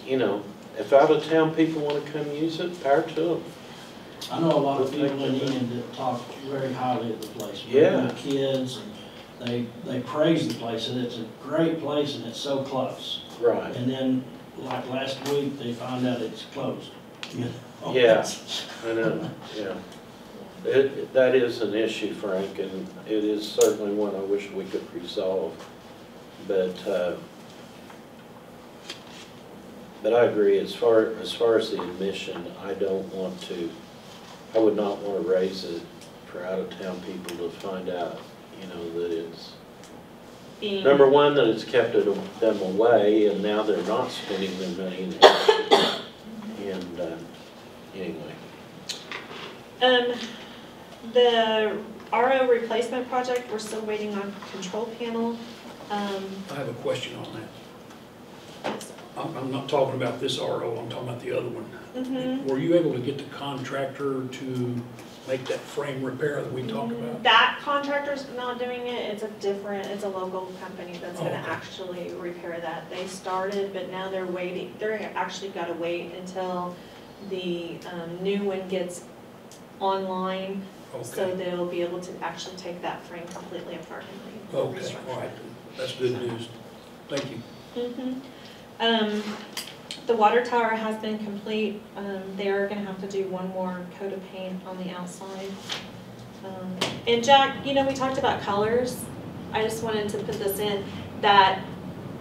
you know, if out of town people want to come use it, power to them. I know a lot of people in Enid that talk very highly of the place. Yeah. My kids, and they praise the place, and it's a great place, and it's so close. Right. And then, like last week, they found out it's closed. You know? Yeah, I know, yeah. That is an issue, Frank, and it is certainly one I wish we could resolve. But I agree, as far as the admission, I would not want to raise it for out-of-town people to find out, you know, that it's, number one, that it's kept them away, and now they're not spending their money in the and anyway. The RO replacement project, we're still waiting on control panel. I have a question on that. I'm not talking about this RO, I'm talking about the other one. Mm-hmm. Were you able to get the contractor to make that frame repair that we talked about? That contractor's not doing it, it's a local company that's gonna okay. actually repair that. They started, but now they're waiting, they're actually gotta wait until the new one gets online. So Okay, they'll be able to actually take that frame completely apart and okay, restructure. all right, that's good news. Thank you. Mm-hmm. The water tower has been complete. They are gonna have to do one more coat of paint on the outside. And Jack, you know, we talked about colors. I just wanted to put this in, that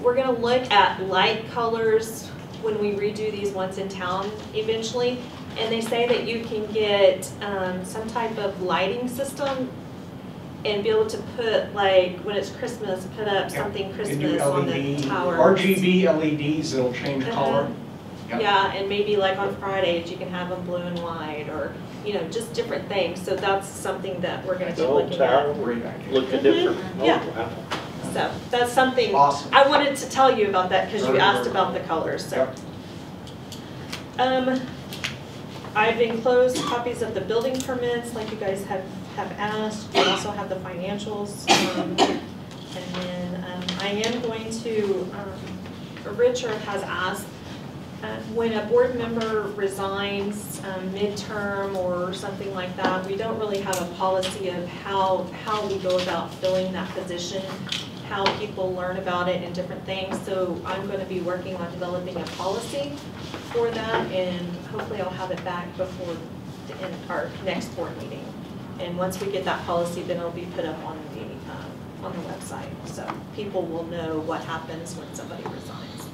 we're gonna look at light colors when we redo these ones in town eventually. And they say that you can get some type of lighting system and be able to put, like, when it's Christmas, put up something Christmas on the tower. RGB LEDs that'll change color. Yep. Yeah, and maybe like on Fridays, you can have them blue and white, or, you know, just different things. So that's something that we're gonna The keep old looking tower at. will look different. Yeah. Oh, wow. So that's something, Awesome. I wanted to tell you about that because you Very, asked very about the colors, so. I've enclosed copies of the building permits, like you guys have asked. We also have the financials. And then I am going to, Richard has asked, when a board member resigns midterm or something like that, we don't really have a policy of how we go about filling that position, how people learn about it and different things. So I'm going to be working on developing a policy for that, and hopefully I'll have it back before our next board meeting. And once we get that policy, then it'll be put up on the website, so people will know what happens when somebody resigns.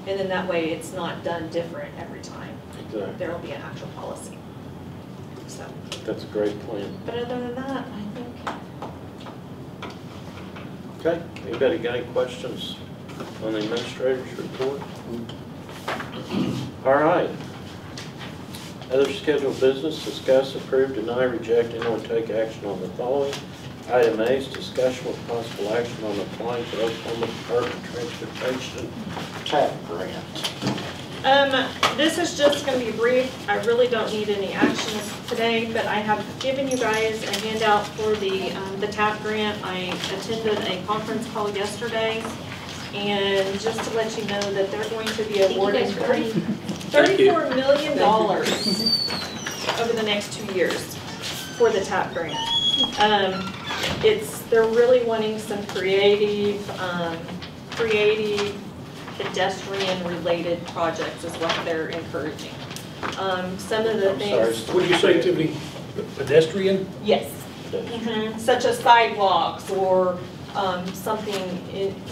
And then that way it's not done different every time. Exactly. There will be an actual policy. So, That's a great plan. but other than that, I think. Okay, anybody got any questions on the administrator's report? All right. Other scheduled business, discuss, approve, deny, reject, and/or take action on the following. Item A is discussion with possible action on applying for Oklahoma Department of Transportation TAP grant. This is just going to be brief. I really don't need any action today, but I have given you guys a handout for the TAP grant. I attended a conference call yesterday, and just to let you know that they're going to be awarding $34 million over the next 2 years for the TAP grant. They're really wanting some creative pedestrian-related projects is what they're encouraging. Some of the I'm things. sorry. What do you say, Tiffany? Pedestrian? Yes. Such as sidewalks or something,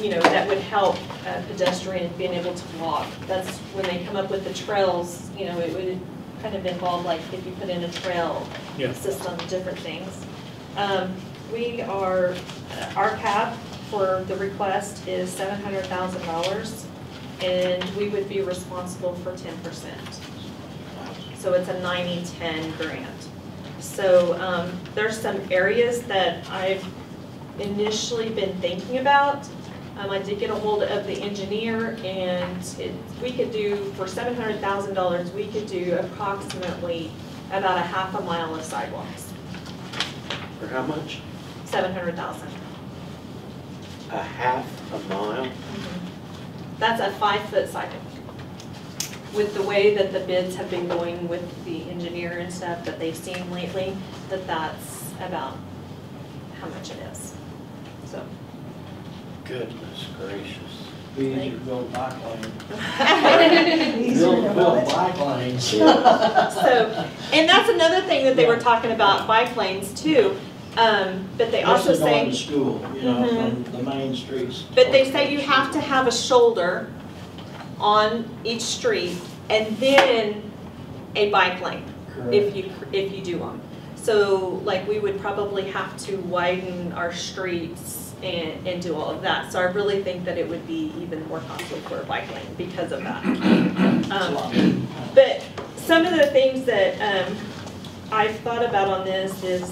that would help a pedestrian being able to walk. That's when they come up with the trails, it would kind of involve like if you put in a trail Yeah. system, different things. Our cap for the request is $700,000, and we would be responsible for 10%. So it's a 90-10 grant. So there's some areas that I've initially been thinking about. I did get a hold of the engineer, and we could do, for $700,000, we could do approximately about a half a mile of sidewalks. For how much? $700,000. A half a mile? That's a 5-foot sidewalk. With the way that the bids have been going with the engineer and stuff that they've seen lately, that's about how much it is. So. Goodness gracious. Be easier to build bike lanes. Build bike lanes. So, and that's another thing that they were talking about, bike lanes too. But they also This is going say, to school, from the main streets. but they say you have to have a shoulder on each street and then a bike lane if you do them. So like we would probably have to widen our streets and do all of that. So I really think that it would be even more costly for a bike lane because of that. But some of the things that I've thought about on this is,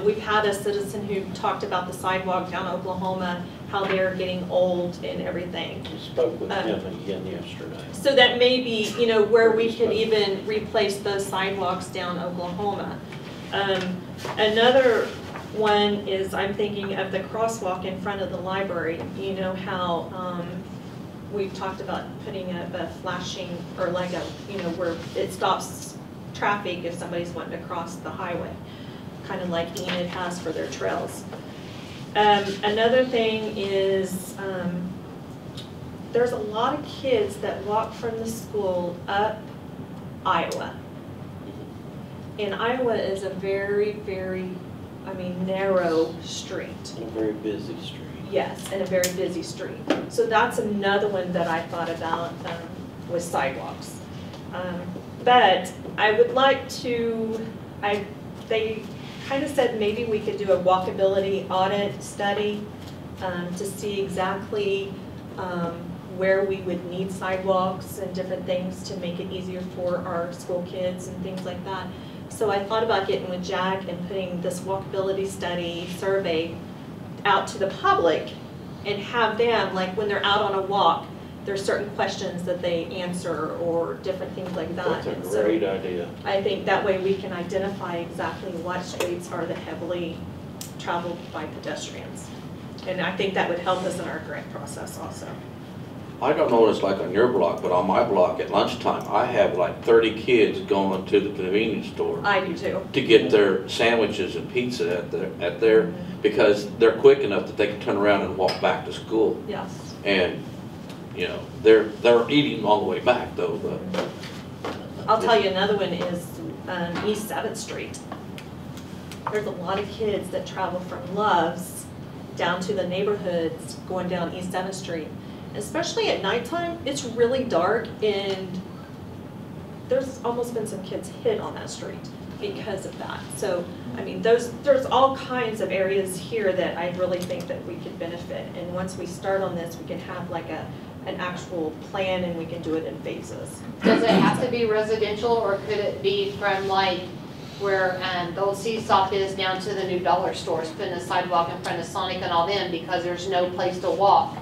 we've had a citizen who talked about the sidewalk down Oklahoma, how they're getting old and everything. I spoke with him again yesterday. So that may be, where we could even replace those sidewalks down Oklahoma. Another one is I'm thinking of the crosswalk in front of the library. You know how we've talked about putting up a flashing, or like a, where it stops traffic if somebody's wanting to cross the highway, kind of like Enid has for their trails. Another thing is there's a lot of kids that walk from the school up Iowa. And Iowa is a very, very, narrow street. A very busy street. Yes, and a very busy street. So that's another one that I thought about with sidewalks. But I would like to, they kind of said maybe we could do a walkability audit study to see exactly where we would need sidewalks and different things to make it easier for our school kids and things like that. So I thought about getting with Jack and putting this walkability study survey out to the public and have them, like when they're out on a walk, there's certain questions that they answer or different things like that. That's a great idea. I think that way we can identify exactly what streets are the heavily traveled by pedestrians. And I think that would help us in our grant process also. I don't know what it's like on your block, but on my block at lunchtime, I have like 30 kids going to the convenience store I do too. to get their sandwiches and pizza at their because they're quick enough that they can turn around and walk back to school. Yes. And they're eating on the way back though. But I'll tell you another one is East 7th Street. There's a lot of kids that travel from Love's down to the neighborhoods going down East 7th Street. Especially at nighttime, it's really dark, and there's almost been some kids hit on that street because of that. So, there's all kinds of areas here that I really think that we could benefit. And once we start on this, we can have like an actual plan, and we can do it in phases. Does it have to be residential, or could it be from like where the old Seesaw is down to the new dollar stores, putting a sidewalk in front of Sonic and all them because there's no place to walk?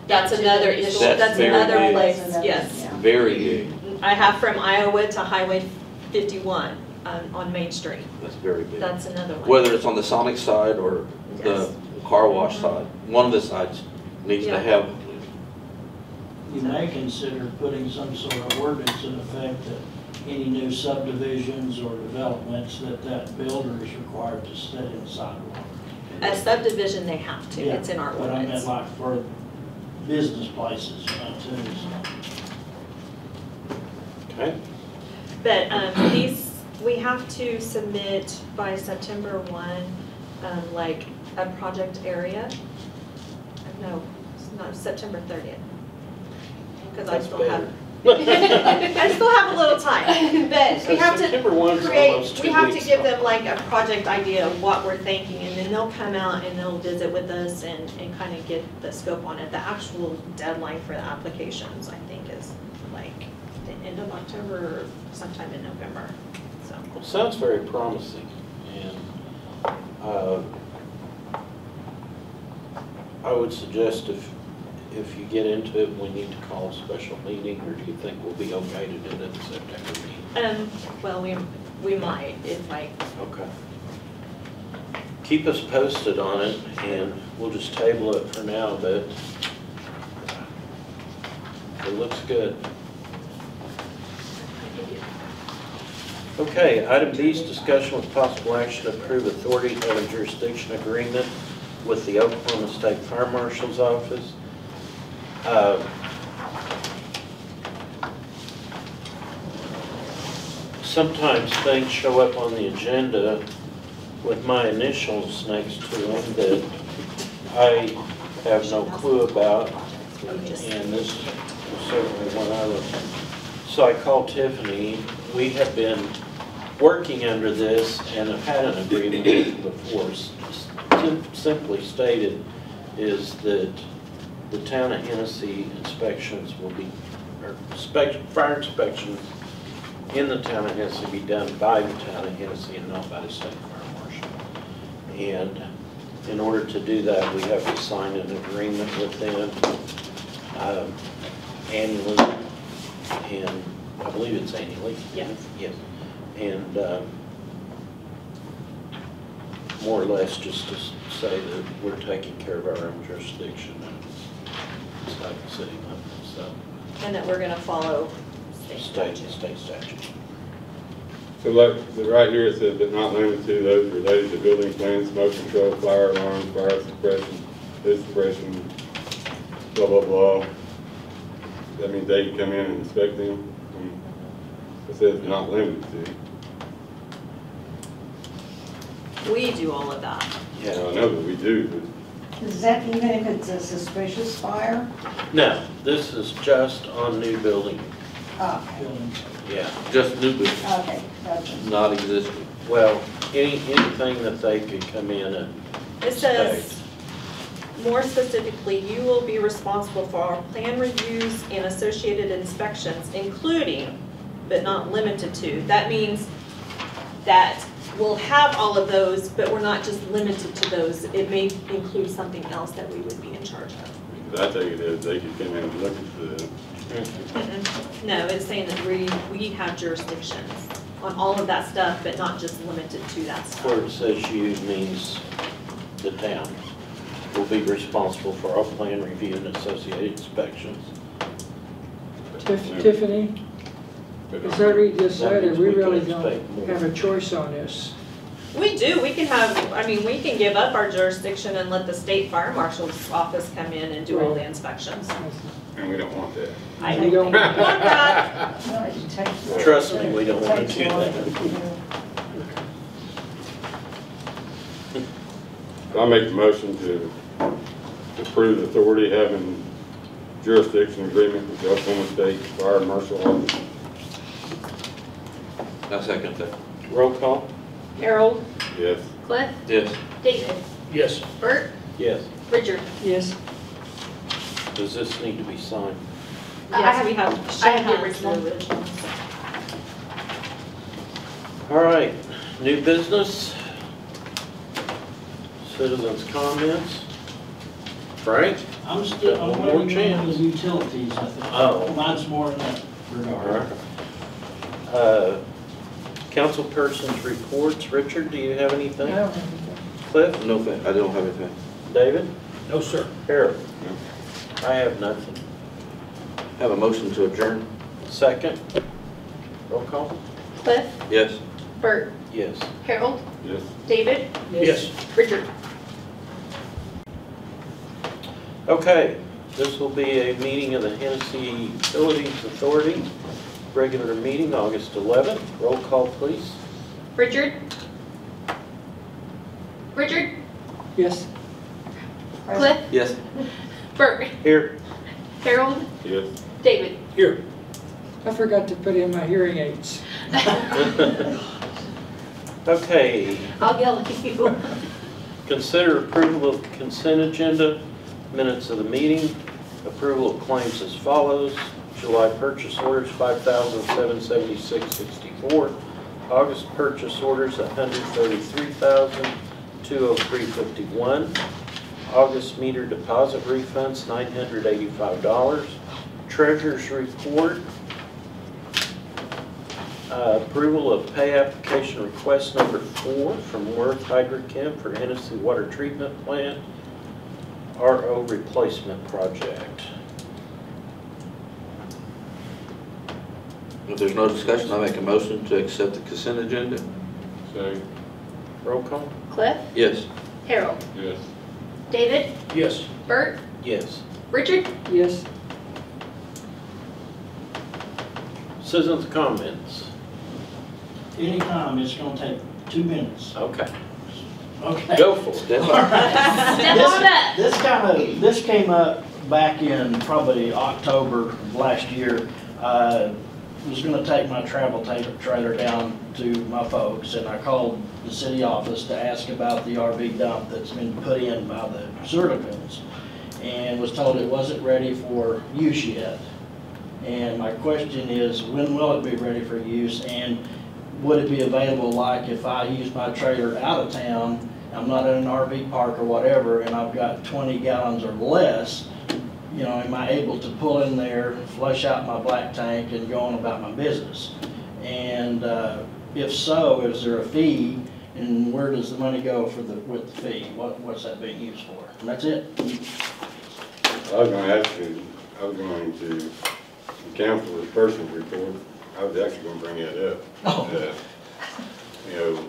That's another issue. That's another place, yes. very big. I have from Iowa to Highway 51 on Main Street. That's very big. That's another one. Whether it's on the Sonic side or the car wash side, one of the sides needs to have. You may consider putting some sort of ordinance in effect that any new subdivisions or developments that builder is required to stay in the sidewalk. A subdivision, they have to. Yeah, It's in our but I meant ordinance. like for business places, too, so. Okay, But these, we have to submit by September 1, like a project area. No, it's not September 30th. Because I that's still better. have, I still have a little time. But we have September to 1's create, almost we 2 have to weeks give from them like a project idea of what we're thinking, and then they'll come out and they'll visit with us and kind of get the scope on it. The actual deadline for the applications, I think, is like the end of October or sometime in November, so. Well, sounds very promising, and I would suggest if you get into it, we need to call a special meeting, or do you think we'll be okay to do it at the September meeting? Well, we might, if like, Okay. Keep us posted on it, and we'll just table it for now, but it looks good. Okay, item B is discussion with possible action to approve authority to have a jurisdiction agreement with the Oklahoma State Fire Marshal's Office. Sometimes things show up on the agenda with my initials next to them that I have no clue about, and this is certainly one of them. So I called Tiffany. We have been working under this and have had an agreement before. Simply stated is that the town of Hennessey inspections will be, or fire inspections in the town of Hennessey be done by the town of Hennessey and not by the state fire marshal. And in order to do that, we have to sign an agreement with them annually, and I believe it's annually. Yes. Yes. And more or less just to say that we're taking care of our own jurisdiction inside the city limits, so. and that we're gonna follow state State statute. statute. So like, right here it says, but not limited to those related to building plans, smoke control, fire alarms, fire suppression, this suppression, blah, blah, blah. That means they can come in and inspect them? It says not limited to. We do all of that. Yeah, I know that we do, but Is that even if it's a suspicious fire? No, this is just on new building, Okay, yeah. Just new business, okay, gotcha. not existing. Well, anything that they could come in and It says, more specifically, you will be responsible for our plan reviews and associated inspections, including, but not limited to. That means that we'll have all of those, but we're not just limited to those. It may include something else that we would be in charge of. I take it as they could come in and look at the, No, it's saying that we have jurisdictions on all of that stuff, but not just limited to that where stuff. it says you means the town will be responsible for all plan review and associated inspections. Tiffany, as I read this That letter, means we we really can don't expect more. have a choice on this. We do, we can have, I mean, we can give up our jurisdiction and let the state fire marshal's office come in and do all the inspections. and we don't want that. I We don't- want that. No, it takes- Trust me, we don't want to takes do a lot that. So I make the motion to approve the authority having jurisdiction agreement with the Oklahoma State Fire Marshal Office. I second that. Roll call? Harold, Yes. Cliff, Yes. David, Yes. Bert, Yes. Richard. Yes, Does this need to be signed? Yes, we have, I have the the original. All right, new business. Citizens' comments. Frank? I'm One more waiting on the chance. utilities, I think. Oh. Mine's more in that All regard. right. Councilperson's reports. Richard, do you have I anything? don't have anything. Cliff? No, I don't have anything. David? No, sir. Harold? I have nothing. Have a motion to adjourn? Second? Roll call? Cliff, Yes. Bert, Yes. Harold, Yes. David, Yes. Richard. Okay, This will be a meeting of the Hennessey Utilities Authority, regular meeting, August 11th. Roll call, please. Richard? Richard? Yes. Cliff? Yes. Bert? Here. Harold? Yes. David? Here. I forgot to put in my hearing aids. Okay, I'll yell at you. consider approval of consent agenda, minutes of the meeting, approval of claims as follows. July purchase orders, $5,776.64. August purchase orders, $133,203.51. August meter deposit refunds, $985. Treasurer's report. Approval of pay application request number 4 from Worth Hydrochem for Hennessey Water Treatment Plant RO replacement project. If there's no discussion, I make a motion to accept the consent agenda. Second. Roll call? Cliff? Yes. Harold? Yes. David? Yes. Bert? Yes. Richard? Yes. Citizens' comments. Anytime, it's gonna take 2 minutes. Okay, Okay. go for it. Step on up. This came up back in probably October of last year. Was gonna take my travel trailer down to my folks, and I called the city office to ask about the RV dump that's been put in by the sewer lagoons, and was told it wasn't ready for use yet. And my question is, when will it be ready for use, and would it be available, like if I use my trailer out of town, I'm not in an RV park or whatever, and I've got 20 gallons or less, you know, am I able to pull in there, flush out my black tank, and go on about my business? And if so, is there a fee, and where does the money go for with the fee? What's that being used for? And that's it. I was going to cancel the person's report. I was actually going to bring that up. Oh. You know,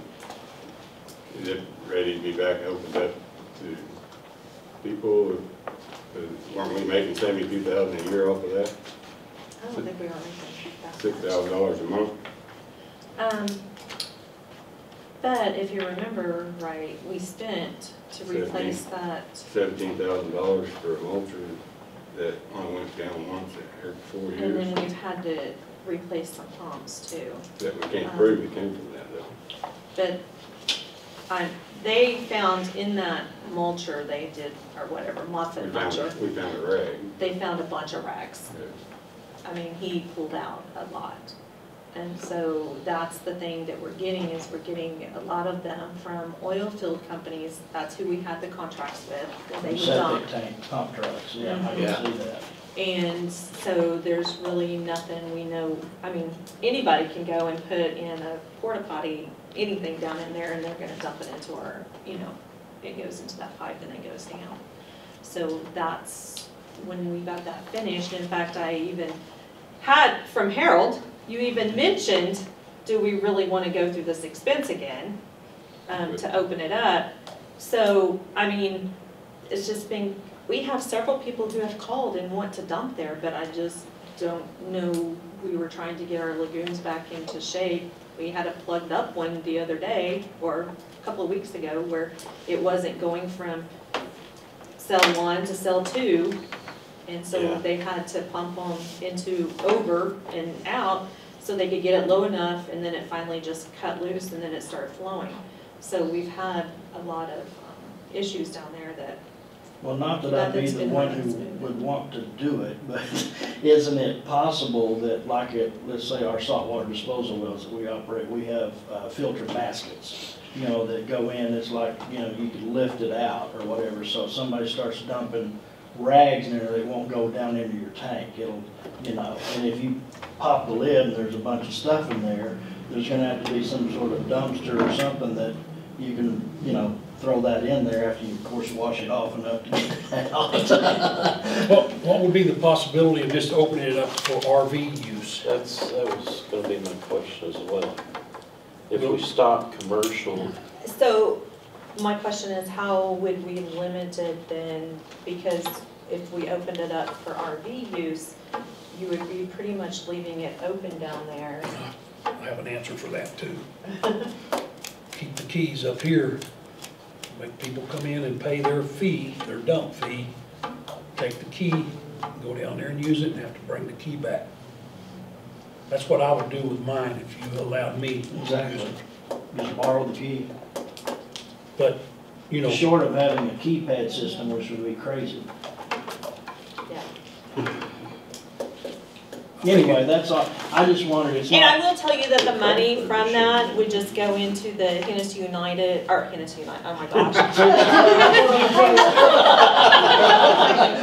is it ready to be back opened up to people? Weren't we making $72,000 a year off of that? I don't think we are making that. $6,000 a month? But if you remember right, we spent to replace that. $17,000 for a mulcher that only went down once every 4 And years. then we've had to replace some pumps too. That we can't prove it came from that though. But they found in that mulcher they did, or whatever, muffin mulcher, We found a rag. they found a bunch of rags. Yeah. I mean, he pulled out a lot. And so that's the thing that we're getting, is we're getting a lot of them from oil field companies. That's who we had the contracts with. that They would dump. Septic tank pump trucks, yeah, I Yeah. can see that. And so there's really nothing we know, I mean, anybody can go and put in a porta potty, anything down in there, and they're gonna dump it into our, you know, it goes into that pipe and then goes down. So that's when we got that finished. In fact, I even had from Harold, you even mentioned, do we really wanna go through this expense again, to open it up? So, I mean, it's just been, we have several people who have called and want to dump there, but I just don't know. We were trying to get our lagoons back into shape. We had a plugged up one the other day, or a couple of weeks ago, where it wasn't going from cell 1 to cell 2. And so Yeah. they had to pump them into over and out so they could get it low enough, and then it finally just cut loose and then it started flowing. So we've had a lot of issues down there that. Well, not that I'd be Nothing's the been one running who smooth. would want to do it, but isn't it possible that, like at, let's say our saltwater disposal wells that we operate, we have filter baskets, you know, that go in, it's like, you know, you can lift it out or whatever, so if somebody starts dumping rags in there, they won't go down into your tank, it'll, you know, and if you pop the lid and there's a bunch of stuff in there, there's gonna have to be some sort of dumpster or something that you can, you know, throw that in there after you, of course, wash it off enough to get that out. What would be the possibility of just opening it up for RV use? That was gonna be my question as well. If we stop commercial, So my question is, how would we limit it then? Because if we opened it up for RV use, you would be pretty much leaving it open down there. I have an answer for that too. Keep the keys up here, make people come in and pay their fee, their dump fee, take the key, go down there and use it and have to bring the key back. That's what I would do with mine if you allowed me to use Exactly. it. Just borrow the key. But, you know, Short of having a keypad system, which would be crazy. Yeah. Anyway, that's all, I just wanted, it's And I not, will tell you that the money from that would just go into the Hennessey United, oh my gosh.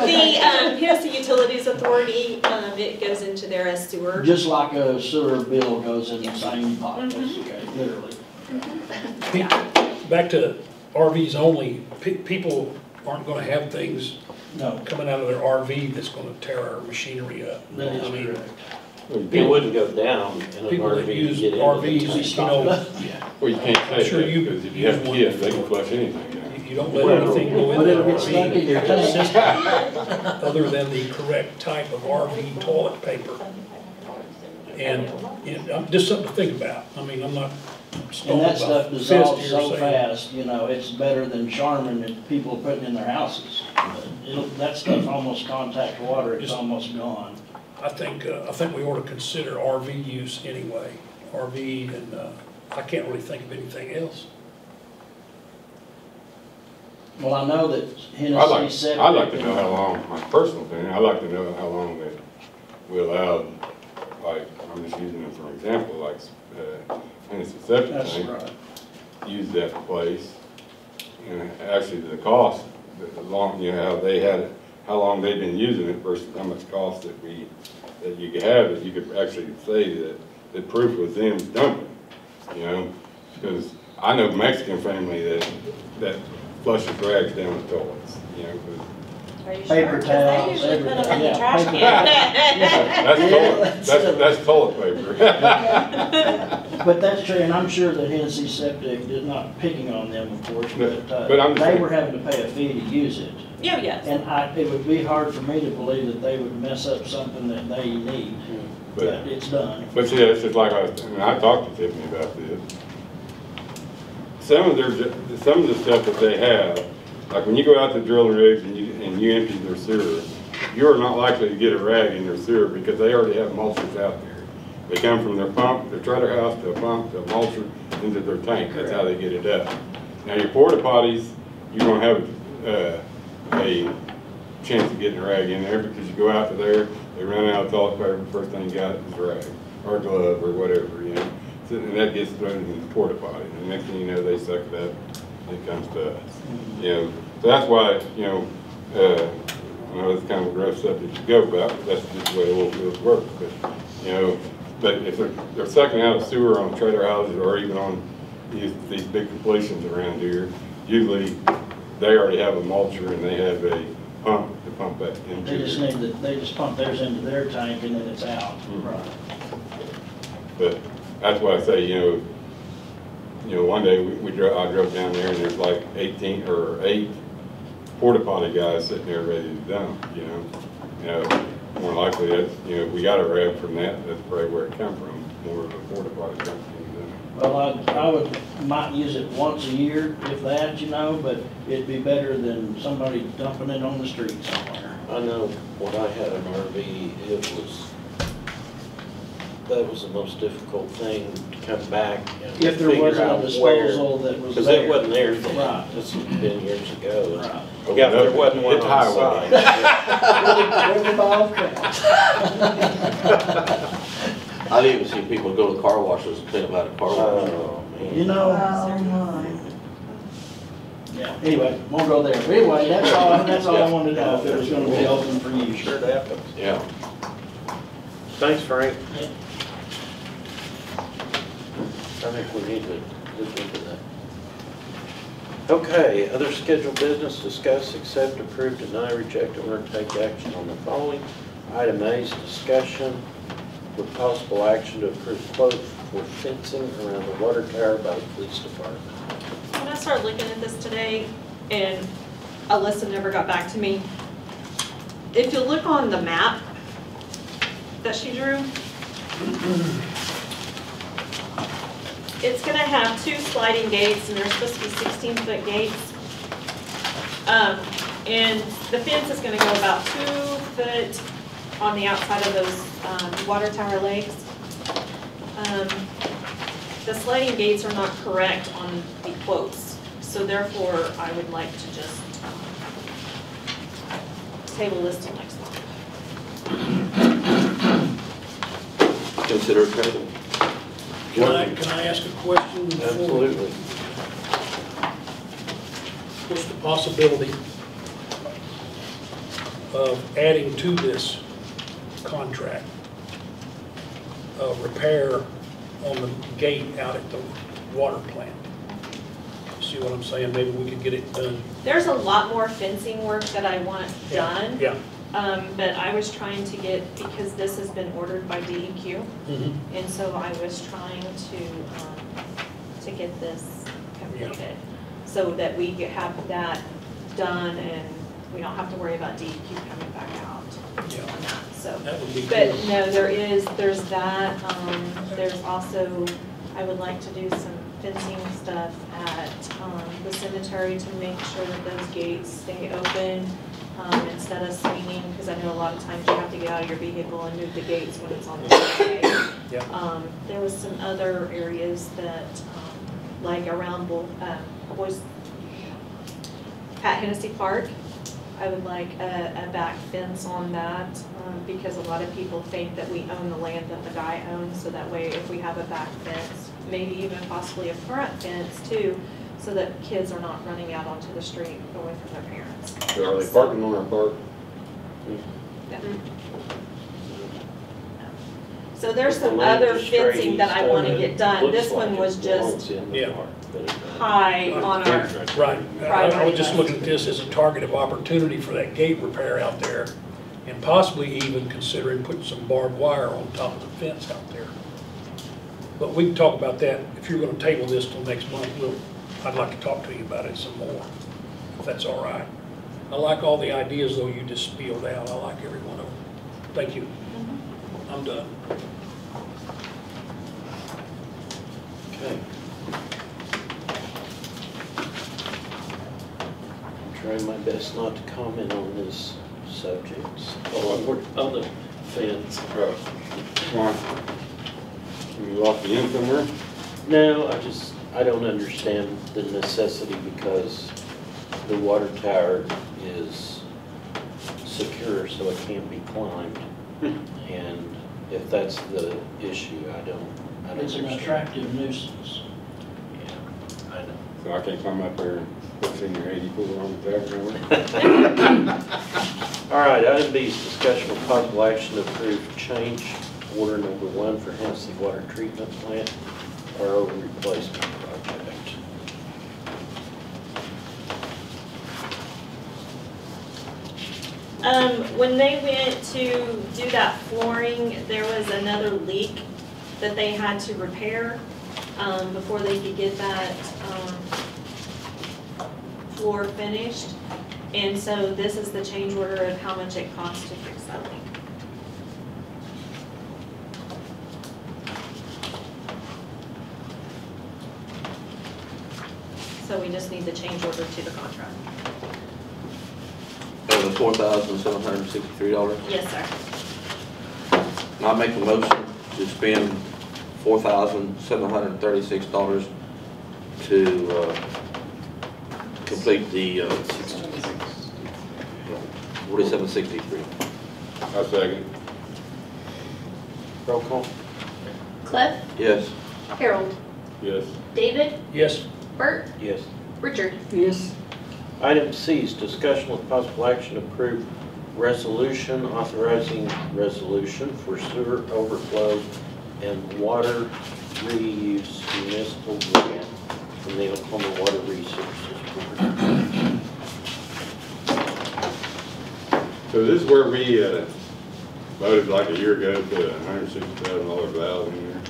The Hennessey Utilities Authority, it goes into their sewer. just like a sewer bill goes in the same pot, okay, literally. back to RVs only, people aren't gonna have things No, coming out of their RV that's gonna tear our machinery up. that I mean, is correct. It wouldn't go down in an People that RV to use get into the RVs, tank. you know, Well, you can't I'm say sure that, you- because if you have you use kids, they one. can flush anything out. you don't let anything go in But the it'll get stuck in your RV tank. other than the correct type of RV toilet paper. And, just something to think about. I mean, I'm not And stalling that stuff about fist dissolves here so saying. fast, you know, it's better than Charmin that people are putting in their houses. That stuff almost contact water, it's almost gone. I think we ought to consider RV use anyway. RV and, I can't really think of anything else. Well, I know that I'd like, Hennessey septic. I'd like to know how long, my personal opinion, I'd like to know how long that we allowed, like, I'm just using it for an example, like, Hennessey septic That's tank, right. use that place. And actually the cost, the long, you know, how they had it, how long they've been using it versus how much cost that you could have it, you could actually say that the proof was them dumping, you know? Because I know Mexican family that flushes rags down the toilets, you know, 'cause Are you Paper sure? 'Cause towels, they usually put them in the everything. trash Yeah, can. that's toilet paper. But that's true, and I'm sure that Hennessey Septic is not picking on them, of course, But I'm but just they saying- were having to pay a fee to use it. Yeah, yes. And it would be hard for me to believe that they would mess up something that they need, but But, it's done. but see, it's just like I talked to Tiffany about this. Some of the stuff that they have, like when you go out to drilling rigs and you empty their sewer, you're not likely to get a rag in their sewer because they already have mulchers out there. They come from their pump, their trailer house to a pump, to a mulcher, into their tank. That's how they get it up. Now your porta potties, you don't have a chance of getting a rag in there because you go out to there, they run out of toilet paper, first thing you got is a rag or a glove or whatever, you know. So, and that gets thrown in the porta potty. And the next thing you know, they suck it up and it comes to us. You know, so that's why, you know, I know it's kind of a gross subject to go about, but that's just the way oil fields work. But, you know, but if they're sucking out of sewer on trailer houses or even on these big completions around here, usually they already have a mulcher and they have a pump to pump that into. They just pump theirs into their tank and then it's out. Right. But that's why I say, you know, one day I drove down there and there's like 8 porta potty guys sitting there ready to dump, you know. More likely that's, you know, if we got a rag from that, that's probably where it come from, more of a porta potty company than. Well, might use it once a year, if that, you know, but it'd be better than somebody dumping it on the street somewhere. I know when I had an RV, that was the most difficult thing to come back and If there figure wasn't a out where. disposal that was Because there. it wasn't there then. Right. This has been years ago. Right. Yeah, there wasn't one It's on highway. site. Where the ball counts. I've even seen people go to car washes and clean them out of car wash. Oh, man. You know, Oh, my. yeah, anyway, won't go there. But anyway, that's all I wanted to know, if it was gonna be open for you. Sure it happens. Yeah. Thanks, Frank. Yeah. I think we need to look into that. Okay, other scheduled business, discuss, accept, approve, deny, reject, or take action on the following. Item A is discussion with possible action to approve quote for fencing around the water tower by the police department. When I started looking at this today, and Alyssa never got back to me, if you look on the map that she drew, it's gonna have 2 sliding gates, and they're supposed to be 16-foot gates. And the fence is gonna go about 2 foot on the outside of those water tower legs. The sliding gates are not correct on the quotes, so therefore I would like to just table this till next month. Consider table. Can I ask a question? Absolutely. What's the possibility of adding to this contract a repair on the gate out at the water plant? See what I'm saying? Maybe we could get it done. There's a lot more fencing work that I want done. Yeah. But I was trying to get, because this has been ordered by DEQ, and so I was trying to get this completed, so that we could have that done and we don't have to worry about DEQ coming back out on that, so. That would be But cool. no, there's that, there's also, I would like to do some fencing stuff at the cemetery to make sure that those gates stay open. Instead of swinging, because I know a lot of times you have to get out of your vehicle and move the gates when it's on the way. Yeah. There was some other areas that, like around at Hennessey Park, I would like a back fence on that, because a lot of people think that we own the land that the guy owns, so that way if we have a back fence, maybe even possibly a front fence too, so that kids are not running out onto the street away from their parents. So are they parking on our park? Yeah. So there's some other fencing that I want to get done. This one was just high on our, Right. I was just looking at this as a target of opportunity for that gate repair out there, and possibly even considering putting some barbed wire on top of the fence out there. But we can talk about that. If you're going to table this till next month, I'd like to talk to you about it some more, if that's all right. I like all the ideas, though, you just spelled out. I like every one of them. Thank you. I'm done. Okay. I'm trying my best not to comment on this subject. We're on the fence. Why? You lost the end somewhere? No, I don't understand the necessity, because the water tower is secure, so it can't be climbed. And if that's the issue, I don't It's an understand. attractive nuisance. Yeah, I know. So I can't climb up there and put in your 84 on the back. All right, item B is discussion with possible action to approve change order number 1 for Hennessey Water Treatment Plant RO replacement project. when they went to do that flooring, there was another leak that they had to repair before they could get that floor finished. And so this is the change order of how much it costs to fix that leak. So we just need the change order to the contract. That was $4,763. Yes, sir. And I make a motion to spend $4,736 to complete the 4763. I second. Roll call? Cliff, Yes. Harold, Yes. David, Yes. Bert, Yes. Richard. Yes. Item C is discussion with possible action to approve resolution authorizing resolution for sewer overflow and water reuse municipal grant from the Oklahoma Water Resources Board. So this is where we voted like a year ago to $160,000 valve in there.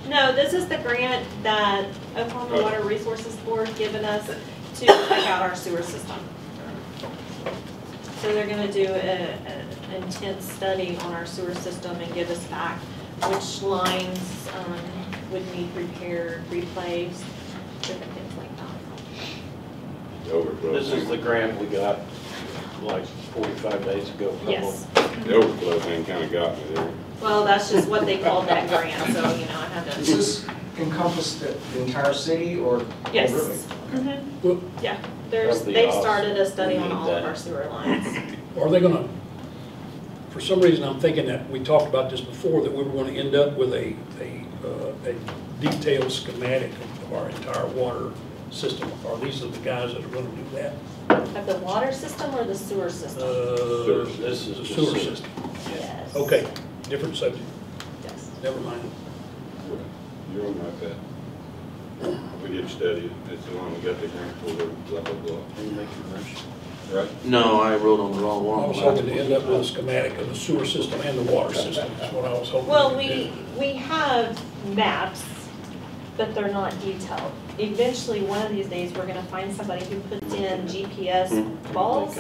No, this is the grant that Oklahoma Water Resources Board given us to check out our sewer system. So they're gonna do an intense study on our sewer system and give us back which lines would need repaired, replaced, different things like that. The overflow. This is the grant we got like 45 days ago. probably. Yes. The overflow thing kinda got me there. Well, that's just what they called that grant, so, you know, I had Does to. this encompass the entire city or? Yes. Oh, really? Mhm. Yeah, That'd be they've awesome. started a study We on need all of that. our sewer lines. Are they gonna, for some reason, I'm thinking that, we talked about this before, that we were gonna end up with a detailed schematic of our entire water system. Are these the guys that are gonna do that? Of the water system or the sewer system? This is The the sewer sewer. system. Yes. Okay, different subject, Yes. never mind. You're on like that. We did study it, it's the one we got the grant for, blah, blah, blah. Can you make a motion? Right? No, I wrote on the wrong one. I was hoping to end up with a schematic of the sewer system and the water system, that's what I was hoping. Well, to we have maps, but they're not detailed. Eventually, one of these days, we're gonna find somebody who puts in GPS balls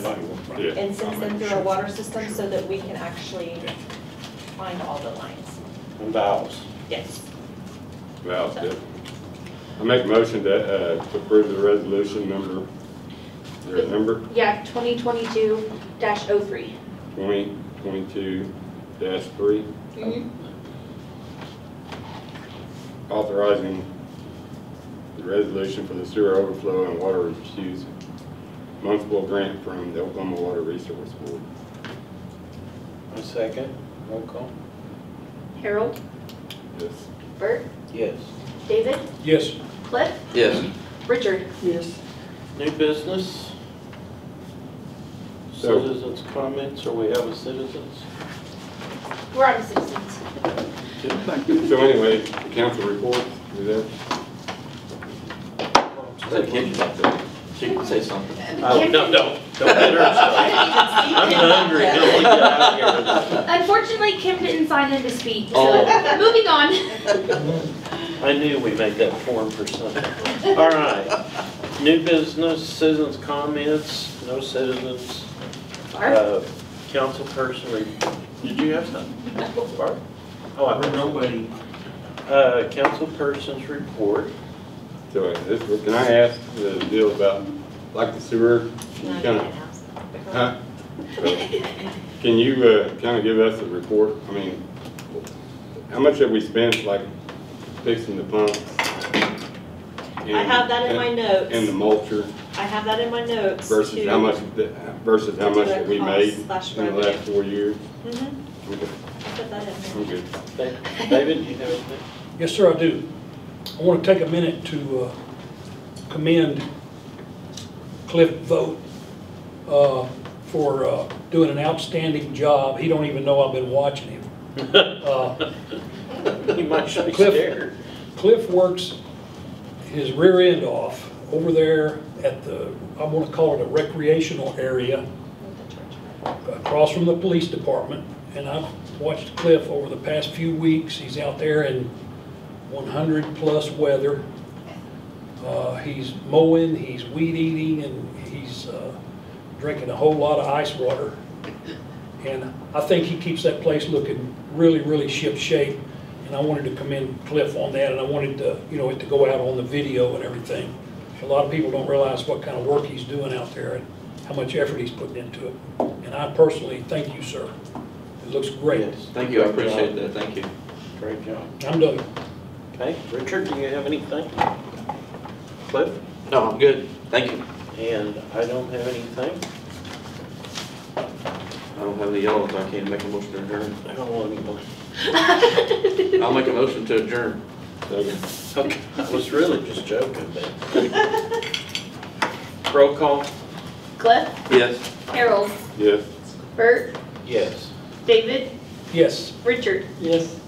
Yeah. and sends them through our water system so that we can actually find all the lines. And valves. Yes. Well, good. I make a motion to approve the resolution number, is there a number? Yeah, 2022-03. 2022-3, Mhm. authorizing the resolution for the sewer overflow and water use municipal grant from the Oklahoma Water Resource Board. A second, roll call. Harold, Yes. Bert, Yes. David, Yes, Cliff, Yes. Richard. Yes. New business? So- Citizens' comments, or we have a citizens? We're on citizens. So anyway, council report, is that? Is that Kim back there? She can say something. Oh, no, don't let her start. I'm hungry, I want to get out of here. Unfortunately, Kim didn't sign in to speak, so Oh. moving on. I knew we made that form for something. All right, new business, citizens' comments, no citizens. Barb? Councilperson, did you have something? Barb? Oh, I nobody. Councilperson's report. So can I ask the deal about, like the sewer? No, you Kinda- can't ask. Huh? So, can you kind of give us a report? I mean, how much have we spent, like, fixing the pumps? I have that in my notes. And the mulcher I have that in my notes. versus to- how much that we made Cost/revenue. in the last 4 years? Mhm. Okay, I put that in I'm there. good. David, do you have anything? yes, sir, I do. I want to take a minute to commend Cliff Vogt for doing an outstanding job. He don't even know I've been watching him. You might be Cliff- scared. Cliff works his rear end off over there at the, I want to call it a recreational area, across from the police department. And I've watched Cliff over the past few weeks. He's out there in 100+ weather. He's mowing, he's weed eating, and he's drinking a whole lot of ice water. And I think he keeps that place looking really, really ship shape. And I wanted to commend Cliff on that, and I wanted to, you know, it to go out on the video and everything. A lot of people don't realize what kind of work he's doing out there and how much effort he's putting into it. And I personally thank you, sir. It looks great. Yes. Thank you, I Great appreciate job. that, thank you. Great job. I'm done. Okay, Richard, do you have anything? Cliff? No, I'm good, thank you. And I don't have anything. I don't have any yellows, I can't make a motion to adjourn. I don't want any more. I'll make a motion to adjourn. Okay, I was really just joking, but. Roll call? Cliff, Yes. Harold, Yes. Bert, Yes. David, Yes. Richard. Yes.